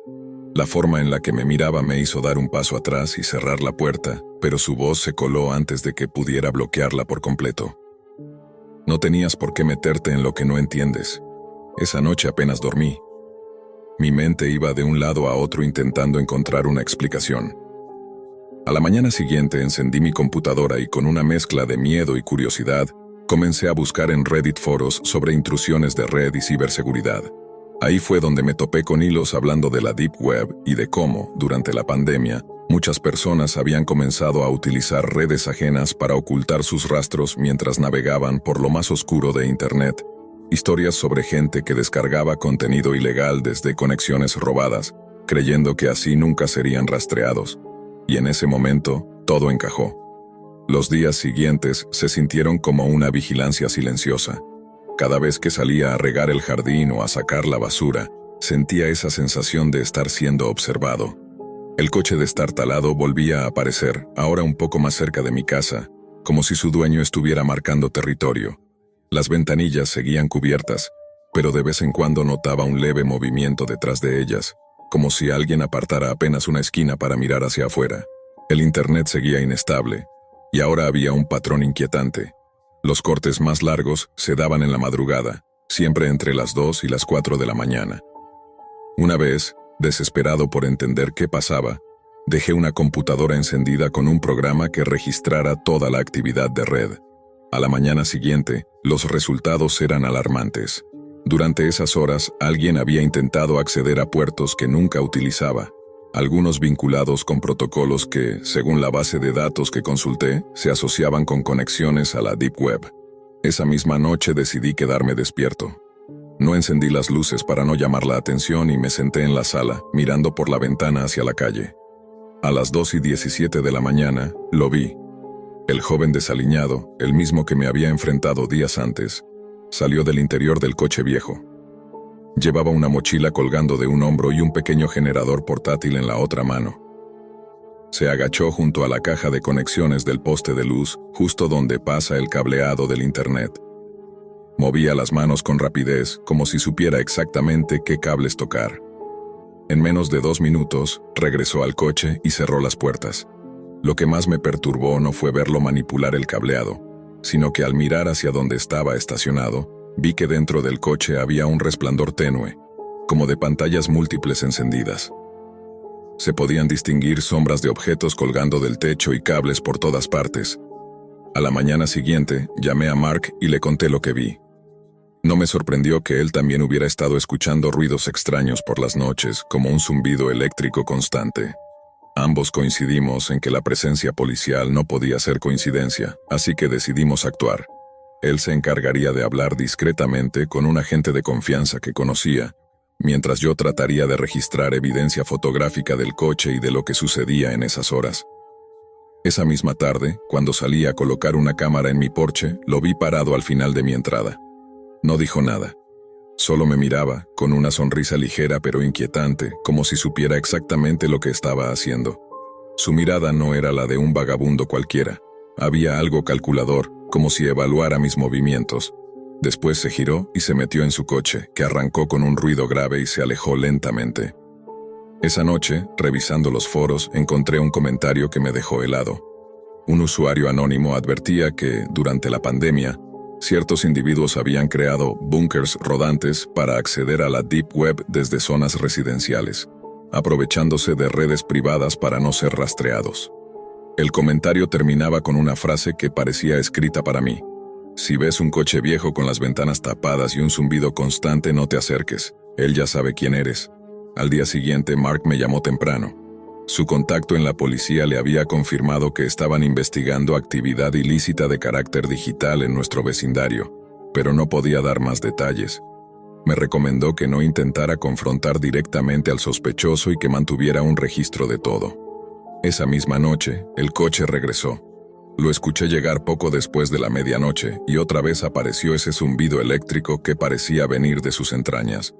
La forma en la que me miraba me hizo dar un paso atrás y cerrar la puerta, pero su voz se coló antes de que pudiera bloquearla por completo. No tenías por qué meterte en lo que no entiendes. Esa noche apenas dormí. Mi mente iba de un lado a otro intentando encontrar una explicación. A la mañana siguiente encendí mi computadora y con una mezcla de miedo y curiosidad, comencé a buscar en Reddit foros sobre intrusiones de red y ciberseguridad. Ahí fue donde me topé con hilos hablando de la Deep Web y de cómo, durante la pandemia, muchas personas habían comenzado a utilizar redes ajenas para ocultar sus rastros mientras navegaban por lo más oscuro de Internet. Historias sobre gente que descargaba contenido ilegal desde conexiones robadas, creyendo que así nunca serían rastreados. Y en ese momento, todo encajó. Los días siguientes se sintieron como una vigilancia silenciosa. Cada vez que salía a regar el jardín o a sacar la basura, sentía esa sensación de estar siendo observado. El coche destartalado volvía a aparecer, ahora un poco más cerca de mi casa, como si su dueño estuviera marcando territorio. Las ventanillas seguían cubiertas, pero de vez en cuando notaba un leve movimiento detrás de ellas, como si alguien apartara apenas una esquina para mirar hacia afuera. El internet seguía inestable, y ahora había un patrón inquietante. Los cortes más largos se daban en la madrugada, siempre entre las 2 y las 4 de la mañana. Una vez, desesperado por entender qué pasaba, dejé una computadora encendida con un programa que registrara toda la actividad de red. A la mañana siguiente, los resultados eran alarmantes. Durante esas horas, alguien había intentado acceder a puertos que nunca utilizaba, algunos vinculados con protocolos que, según la base de datos que consulté, se asociaban con conexiones a la Deep Web. Esa misma noche decidí quedarme despierto. No encendí las luces para no llamar la atención y me senté en la sala, mirando por la ventana hacia la calle. A las 2:17 de la mañana, lo vi. El joven desaliñado, el mismo que me había enfrentado días antes, salió del interior del coche viejo. Llevaba una mochila colgando de un hombro y un pequeño generador portátil en la otra mano. Se agachó junto a la caja de conexiones del poste de luz, justo donde pasa el cableado del internet. Movía las manos con rapidez, como si supiera exactamente qué cables tocar. En menos de 2 minutos, regresó al coche y cerró las puertas. Lo que más me perturbó no fue verlo manipular el cableado, sino que al mirar hacia donde estaba estacionado, vi que dentro del coche había un resplandor tenue, como de pantallas múltiples encendidas. Se podían distinguir sombras de objetos colgando del techo y cables por todas partes. A la mañana siguiente, llamé a Mark y le conté lo que vi. No me sorprendió que él también hubiera estado escuchando ruidos extraños por las noches, como un zumbido eléctrico constante. Ambos coincidimos en que la presencia policial no podía ser coincidencia, así que decidimos actuar. Él se encargaría de hablar discretamente con un agente de confianza que conocía, mientras yo trataría de registrar evidencia fotográfica del coche y de lo que sucedía en esas horas. Esa misma tarde, cuando salí a colocar una cámara en mi porche, lo vi parado al final de mi entrada. No dijo nada. Solo me miraba, con una sonrisa ligera pero inquietante, como si supiera exactamente lo que estaba haciendo. Su mirada no era la de un vagabundo cualquiera. Había algo calculador, como si evaluara mis movimientos. Después se giró y se metió en su coche, que arrancó con un ruido grave y se alejó lentamente. Esa noche, revisando los foros, encontré un comentario que me dejó helado. Un usuario anónimo advertía que, durante la pandemia, ciertos individuos habían creado búnkers rodantes para acceder a la Deep Web desde zonas residenciales, aprovechándose de redes privadas para no ser rastreados. El comentario terminaba con una frase que parecía escrita para mí. Si ves un coche viejo con las ventanas tapadas y un zumbido constante, no te acerques. Él ya sabe quién eres. Al día siguiente, Mark me llamó temprano. Su contacto en la policía le había confirmado que estaban investigando actividad ilícita de carácter digital en nuestro vecindario, pero no podía dar más detalles. Me recomendó que no intentara confrontar directamente al sospechoso y que mantuviera un registro de todo. Esa misma noche, el coche regresó. Lo escuché llegar poco después de la medianoche y otra vez apareció ese zumbido eléctrico que parecía venir de sus entrañas.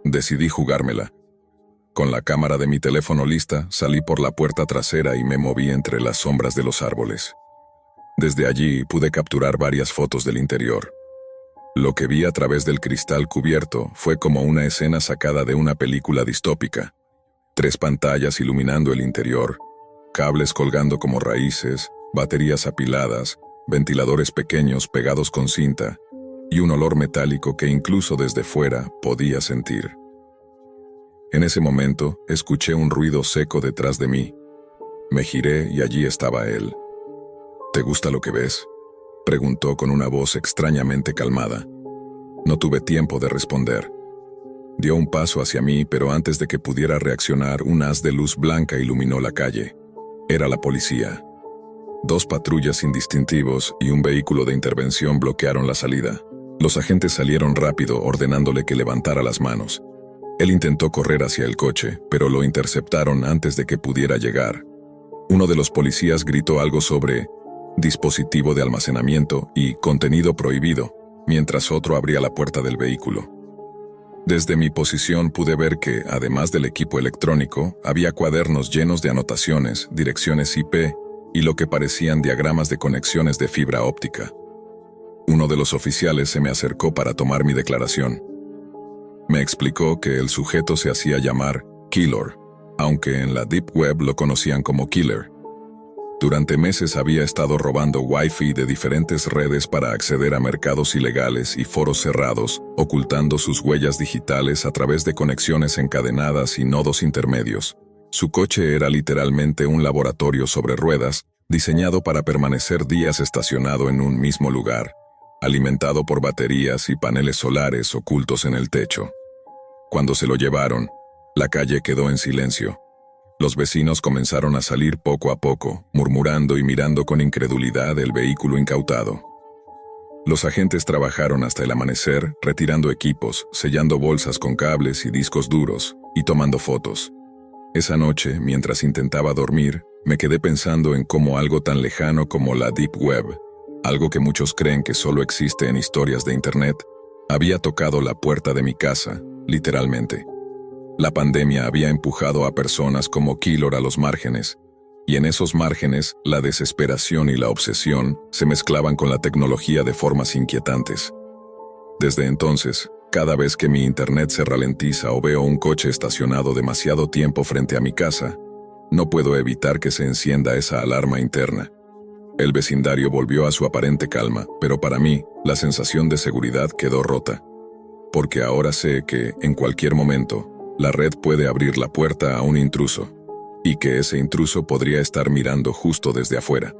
Decidí jugármela. Con la cámara de mi teléfono lista, salí por la puerta trasera y me moví entre las sombras de los árboles. Desde allí pude capturar varias fotos del interior. Lo que vi a través del cristal cubierto fue como una escena sacada de una película distópica. 3 pantallas iluminando el interior, cables colgando como raíces, baterías apiladas, ventiladores pequeños pegados con cinta, y un olor metálico que incluso desde fuera podía sentir. En ese momento, escuché un ruido seco detrás de mí. Me giré y allí estaba él. ¿Te gusta lo que ves?, preguntó con una voz extrañamente calmada. No tuve tiempo de responder. Dio un paso hacia mí, pero antes de que pudiera reaccionar, un haz de luz blanca iluminó la calle. Era la policía. 2 patrullas sin distintivos y un vehículo de intervención bloquearon la salida. Los agentes salieron rápido, ordenándole que levantara las manos. Él intentó correr hacia el coche, pero lo interceptaron antes de que pudiera llegar. Uno de los policías gritó algo sobre dispositivo de almacenamiento y contenido prohibido, mientras otro abría la puerta del vehículo. Desde mi posición pude ver que, además del equipo electrónico, había cuadernos llenos de anotaciones, direcciones IP y lo que parecían diagramas de conexiones de fibra óptica. Uno de los oficiales se me acercó para tomar mi declaración. Me explicó que el sujeto se hacía llamar Killer, aunque en la Deep Web lo conocían como Killer. Durante meses había estado robando Wi-Fi de diferentes redes para acceder a mercados ilegales y foros cerrados, ocultando sus huellas digitales a través de conexiones encadenadas y nodos intermedios. Su coche era literalmente un laboratorio sobre ruedas, diseñado para permanecer días estacionado en un mismo lugar, alimentado por baterías y paneles solares ocultos en el techo. Cuando se lo llevaron, la calle quedó en silencio. Los vecinos comenzaron a salir poco a poco, murmurando y mirando con incredulidad el vehículo incautado. Los agentes trabajaron hasta el amanecer, retirando equipos, sellando bolsas con cables y discos duros, y tomando fotos. Esa noche, mientras intentaba dormir, me quedé pensando en cómo algo tan lejano como la Deep Web, algo que muchos creen que solo existe en historias de Internet, había tocado la puerta de mi casa, literalmente. La pandemia había empujado a personas como Killer a los márgenes, y en esos márgenes, la desesperación y la obsesión se mezclaban con la tecnología de formas inquietantes. Desde entonces, cada vez que mi internet se ralentiza o veo un coche estacionado demasiado tiempo frente a mi casa, no puedo evitar que se encienda esa alarma interna. El vecindario volvió a su aparente calma, pero para mí, la sensación de seguridad quedó rota. Porque ahora sé que, en cualquier momento, la red puede abrir la puerta a un intruso, y que ese intruso podría estar mirando justo desde afuera.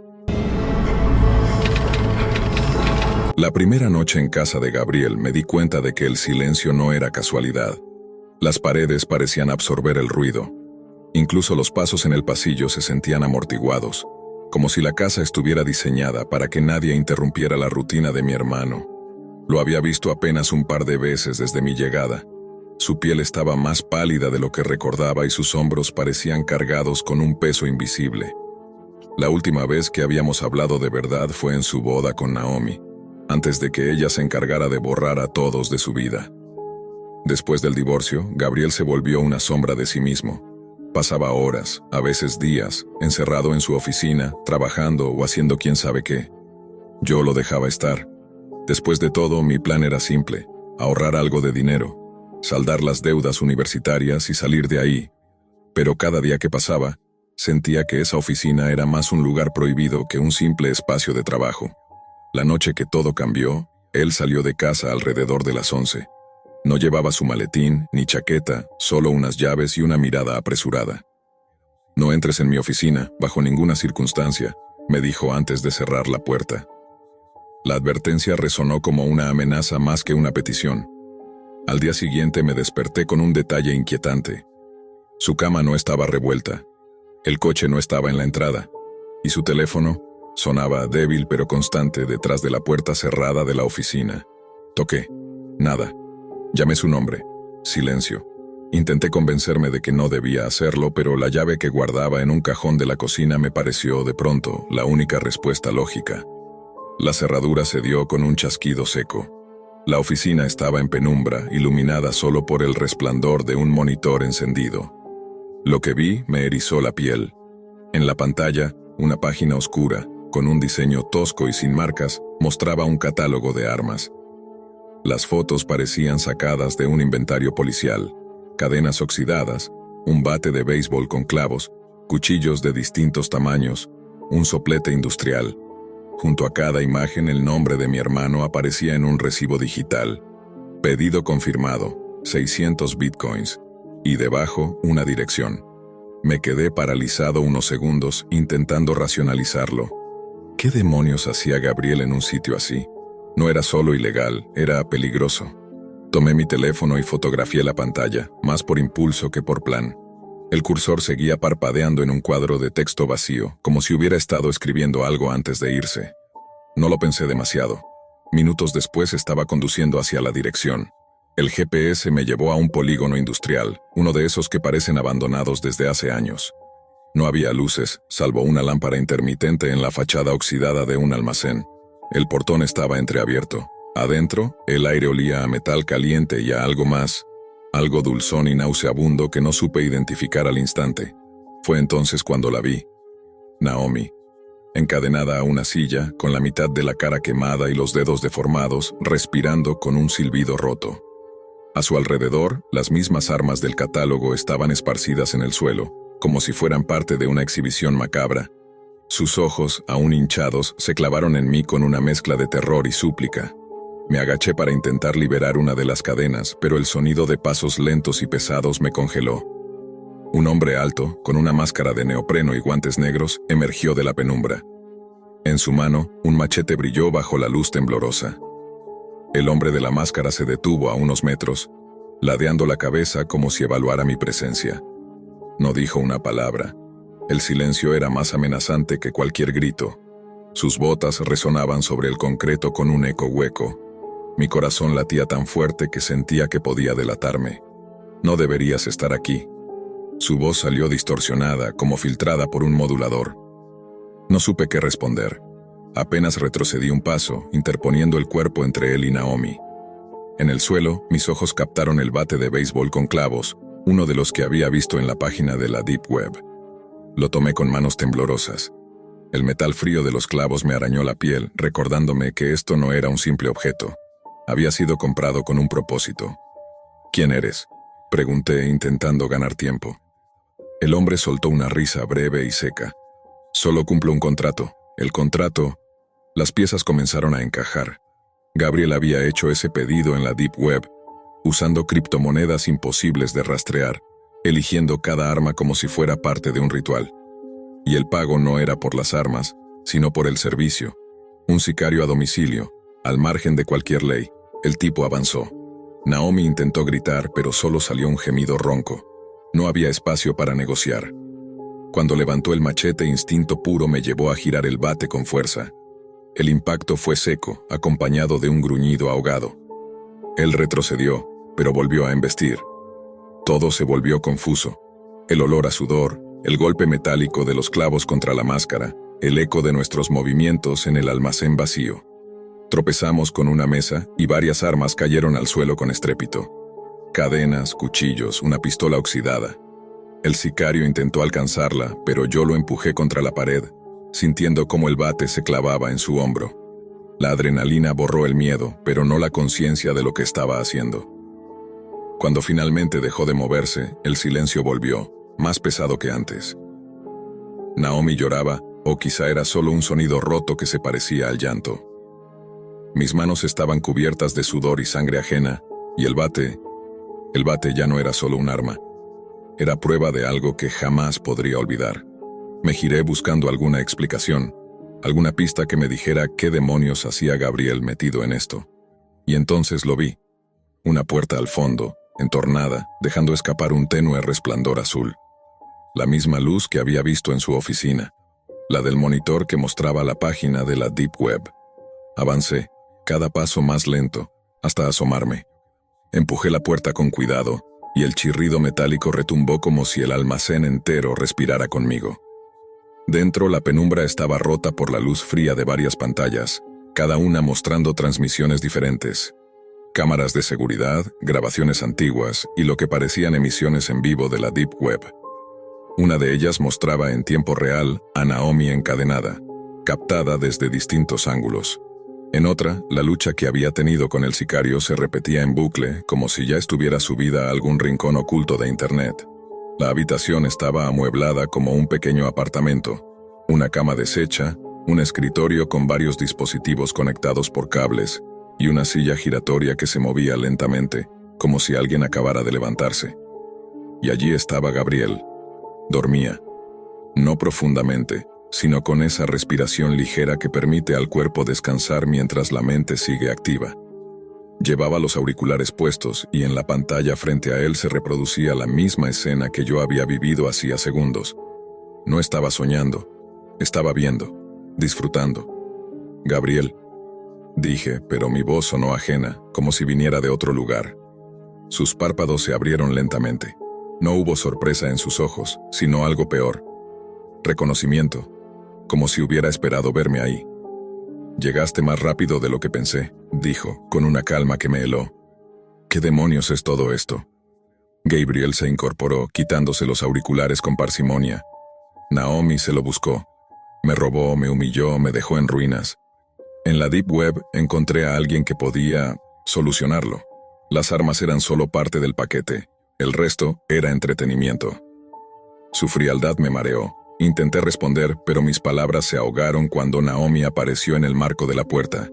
La primera noche en casa de Gabriel me di cuenta de que el silencio no era casualidad. Las paredes parecían absorber el ruido. Incluso los pasos en el pasillo se sentían amortiguados, como si la casa estuviera diseñada para que nadie interrumpiera la rutina de mi hermano. Lo había visto apenas un par de veces desde mi llegada. Su piel estaba más pálida de lo que recordaba y sus hombros parecían cargados con un peso invisible. La última vez que habíamos hablado de verdad fue en su boda con Naomi, antes de que ella se encargara de borrar a todos de su vida. Después del divorcio, Gabriel se volvió una sombra de sí mismo. Pasaba horas, a veces días, encerrado en su oficina, trabajando o haciendo quién sabe qué. Yo lo dejaba estar. Después de todo, mi plan era simple: ahorrar algo de dinero, saldar las deudas universitarias y salir de ahí. Pero cada día que pasaba, sentía que esa oficina era más un lugar prohibido que un simple espacio de trabajo. La noche que todo cambió, él salió de casa alrededor de las 11. No llevaba su maletín, ni chaqueta, solo unas llaves y una mirada apresurada. «No entres en mi oficina, bajo ninguna circunstancia», me dijo antes de cerrar la puerta. La advertencia resonó como una amenaza más que una petición. Al día siguiente me desperté con un detalle inquietante. Su cama no estaba revuelta, el coche no estaba en la entrada, y su teléfono sonaba débil pero constante detrás de la puerta cerrada de la oficina. Toqué. Nada. Llamé su nombre. Silencio. Intenté convencerme de que no debía hacerlo, pero la llave que guardaba en un cajón de la cocina me pareció, de pronto, la única respuesta lógica. La cerradura cedió con un chasquido seco. La oficina estaba en penumbra, iluminada solo por el resplandor de un monitor encendido. Lo que vi me erizó la piel. En la pantalla, una página oscura, con un diseño tosco y sin marcas, mostraba un catálogo de armas. Las fotos parecían sacadas de un inventario policial: cadenas oxidadas, un bate de béisbol con clavos, cuchillos de distintos tamaños, un soplete industrial. Junto a cada imagen el nombre de mi hermano aparecía en un recibo digital. Pedido confirmado, 600 bitcoins, y debajo una dirección. Me quedé paralizado unos segundos intentando racionalizarlo. ¿Qué demonios hacía Gabriel en un sitio así? No era solo ilegal, era peligroso. Tomé mi teléfono y fotografié la pantalla, más por impulso que por plan. El cursor seguía parpadeando en un cuadro de texto vacío, como si hubiera estado escribiendo algo antes de irse. No lo pensé demasiado. Minutos después estaba conduciendo hacia la dirección. El GPS me llevó a un polígono industrial, uno de esos que parecen abandonados desde hace años. No había luces, salvo una lámpara intermitente en la fachada oxidada de un almacén. El portón estaba entreabierto. Adentro, el aire olía a metal caliente y a algo más, algo dulzón y nauseabundo que no supe identificar al instante. Fue entonces cuando la vi. Naomi, encadenada a una silla, con la mitad de la cara quemada y los dedos deformados, respirando con un silbido roto. A su alrededor, las mismas armas del catálogo estaban esparcidas en el suelo, como si fueran parte de una exhibición macabra. Sus ojos, aún hinchados, se clavaron en mí con una mezcla de terror y súplica. Me agaché para intentar liberar una de las cadenas, pero el sonido de pasos lentos y pesados me congeló. Un hombre alto, con una máscara de neopreno y guantes negros, emergió de la penumbra. En su mano, un machete brilló bajo la luz temblorosa. El hombre de la máscara se detuvo a unos metros, ladeando la cabeza como si evaluara mi presencia. No dijo una palabra. El silencio era más amenazante que cualquier grito. Sus botas resonaban sobre el concreto con un eco hueco. Mi corazón latía tan fuerte que sentía que podía delatarme. No deberías estar aquí. Su voz salió distorsionada, como filtrada por un modulador. No supe qué responder. Apenas retrocedí un paso, interponiendo el cuerpo entre él y Naomi. En el suelo, mis ojos captaron el bate de béisbol con clavos, uno de los que había visto en la página de la Deep Web. Lo tomé con manos temblorosas. El metal frío de los clavos me arañó la piel, recordándome que esto no era un simple objeto. Había sido comprado con un propósito. ¿Quién eres?, pregunté, intentando ganar tiempo. El hombre soltó una risa breve y seca. Solo cumplo un contrato. El contrato... Las piezas comenzaron a encajar. Gabriel había hecho ese pedido en la Deep Web, usando criptomonedas imposibles de rastrear, eligiendo cada arma como si fuera parte de un ritual. Y el pago no era por las armas, sino por el servicio. Un sicario a domicilio, al margen de cualquier ley. El tipo avanzó. Naomi intentó gritar, pero solo salió un gemido ronco. No había espacio para negociar. Cuando levantó el machete, instinto puro me llevó a girar el bate con fuerza. El impacto fue seco, acompañado de un gruñido ahogado. Él retrocedió, pero volvió a embestir. Todo se volvió confuso. El olor a sudor, el golpe metálico de los clavos contra la máscara, el eco de nuestros movimientos en el almacén vacío. Tropezamos con una mesa y varias armas cayeron al suelo con estrépito. Cadenas, cuchillos, una pistola oxidada. El sicario intentó alcanzarla, pero yo lo empujé contra la pared, sintiendo cómo el bate se clavaba en su hombro. La adrenalina borró el miedo, pero no la conciencia de lo que estaba haciendo. Cuando finalmente dejó de moverse, el silencio volvió, más pesado que antes. Naomi lloraba, o quizá era solo un sonido roto que se parecía al llanto. Mis manos estaban cubiertas de sudor y sangre ajena, y el bate ya no era solo un arma. Era prueba de algo que jamás podría olvidar. Me giré buscando alguna explicación, alguna pista que me dijera qué demonios hacía Gabriel metido en esto. Y entonces lo vi. Una puerta al fondo, entornada, dejando escapar un tenue resplandor azul. La misma luz que había visto en su oficina, la del monitor que mostraba la página de la Deep Web. Avancé, cada paso más lento, hasta asomarme. Empujé la puerta con cuidado, y el chirrido metálico retumbó como si el almacén entero respirara conmigo. Dentro, la penumbra estaba rota por la luz fría de varias pantallas, cada una mostrando transmisiones diferentes. Cámaras de seguridad, grabaciones antiguas y lo que parecían emisiones en vivo de la Deep Web. Una de ellas mostraba en tiempo real a Naomi encadenada, captada desde distintos ángulos. En otra, la lucha que había tenido con el sicario se repetía en bucle, como si ya estuviera subida a algún rincón oculto de Internet. La habitación estaba amueblada como un pequeño apartamento, una cama deshecha, un escritorio con varios dispositivos conectados por cables y una silla giratoria que se movía lentamente, como si alguien acabara de levantarse. Y allí estaba Gabriel. Dormía. No profundamente, sino con esa respiración ligera que permite al cuerpo descansar mientras la mente sigue activa. Llevaba los auriculares puestos y en la pantalla frente a él se reproducía la misma escena que yo había vivido hacía segundos. No estaba soñando, estaba viendo, disfrutando. Gabriel, dije, pero mi voz sonó ajena, como si viniera de otro lugar. Sus párpados se abrieron lentamente. No hubo sorpresa en sus ojos, sino algo peor. Reconocimiento, como si hubiera esperado verme ahí. «Llegaste más rápido de lo que pensé», dijo, con una calma que me heló. «¿Qué demonios es todo esto?» Gabriel se incorporó, quitándose los auriculares con parsimonia. Naomi se lo buscó. Me robó, me humilló, me dejó en ruinas. En la Deep Web encontré a alguien que podía solucionarlo. Las armas eran solo parte del paquete. El resto era entretenimiento. Su frialdad me mareó. Intenté responder, pero mis palabras se ahogaron cuando Naomi apareció en el marco de la puerta.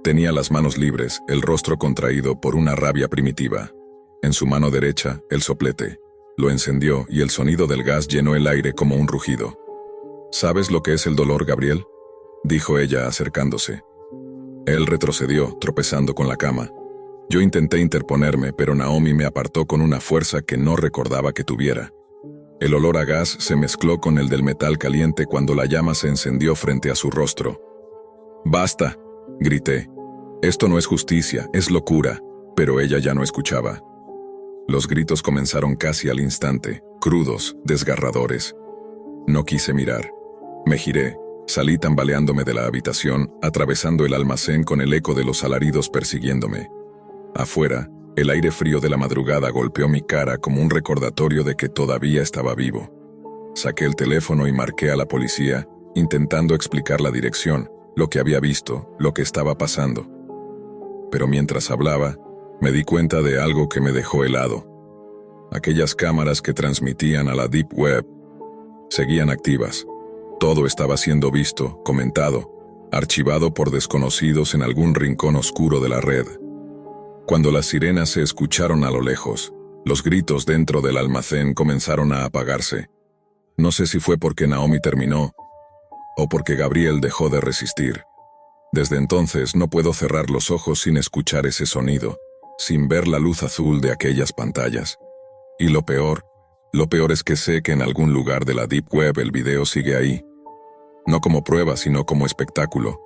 Tenía las manos libres, el rostro contraído por una rabia primitiva. En su mano derecha, el soplete. Lo encendió y el sonido del gas llenó el aire como un rugido. «¿Sabes lo que es el dolor, Gabriel?», dijo ella acercándose. Él retrocedió, tropezando con la cama. Yo intenté interponerme, pero Naomi me apartó con una fuerza que no recordaba que tuviera. El olor a gas se mezcló con el del metal caliente cuando la llama se encendió frente a su rostro. «¡Basta!», grité. «Esto no es justicia, es locura», pero ella ya no escuchaba. Los gritos comenzaron casi al instante, crudos, desgarradores. No quise mirar. Me giré, salí tambaleándome de la habitación, atravesando el almacén con el eco de los alaridos persiguiéndome. Afuera, el aire frío de la madrugada golpeó mi cara como un recordatorio de que todavía estaba vivo. Saqué el teléfono y marqué a la policía, intentando explicar la dirección, lo que había visto, lo que estaba pasando. Pero mientras hablaba, me di cuenta de algo que me dejó helado. Aquellas cámaras que transmitían a la Deep Web seguían activas. Todo estaba siendo visto, comentado, archivado por desconocidos en algún rincón oscuro de la red. Cuando las sirenas se escucharon a lo lejos, los gritos dentro del almacén comenzaron a apagarse. No sé si fue porque Naomi terminó o porque Gabriel dejó de resistir. Desde entonces no puedo cerrar los ojos sin escuchar ese sonido, sin ver la luz azul de aquellas pantallas. Y lo peor es que sé que en algún lugar de la Deep Web el video sigue ahí. No como prueba, sino como espectáculo,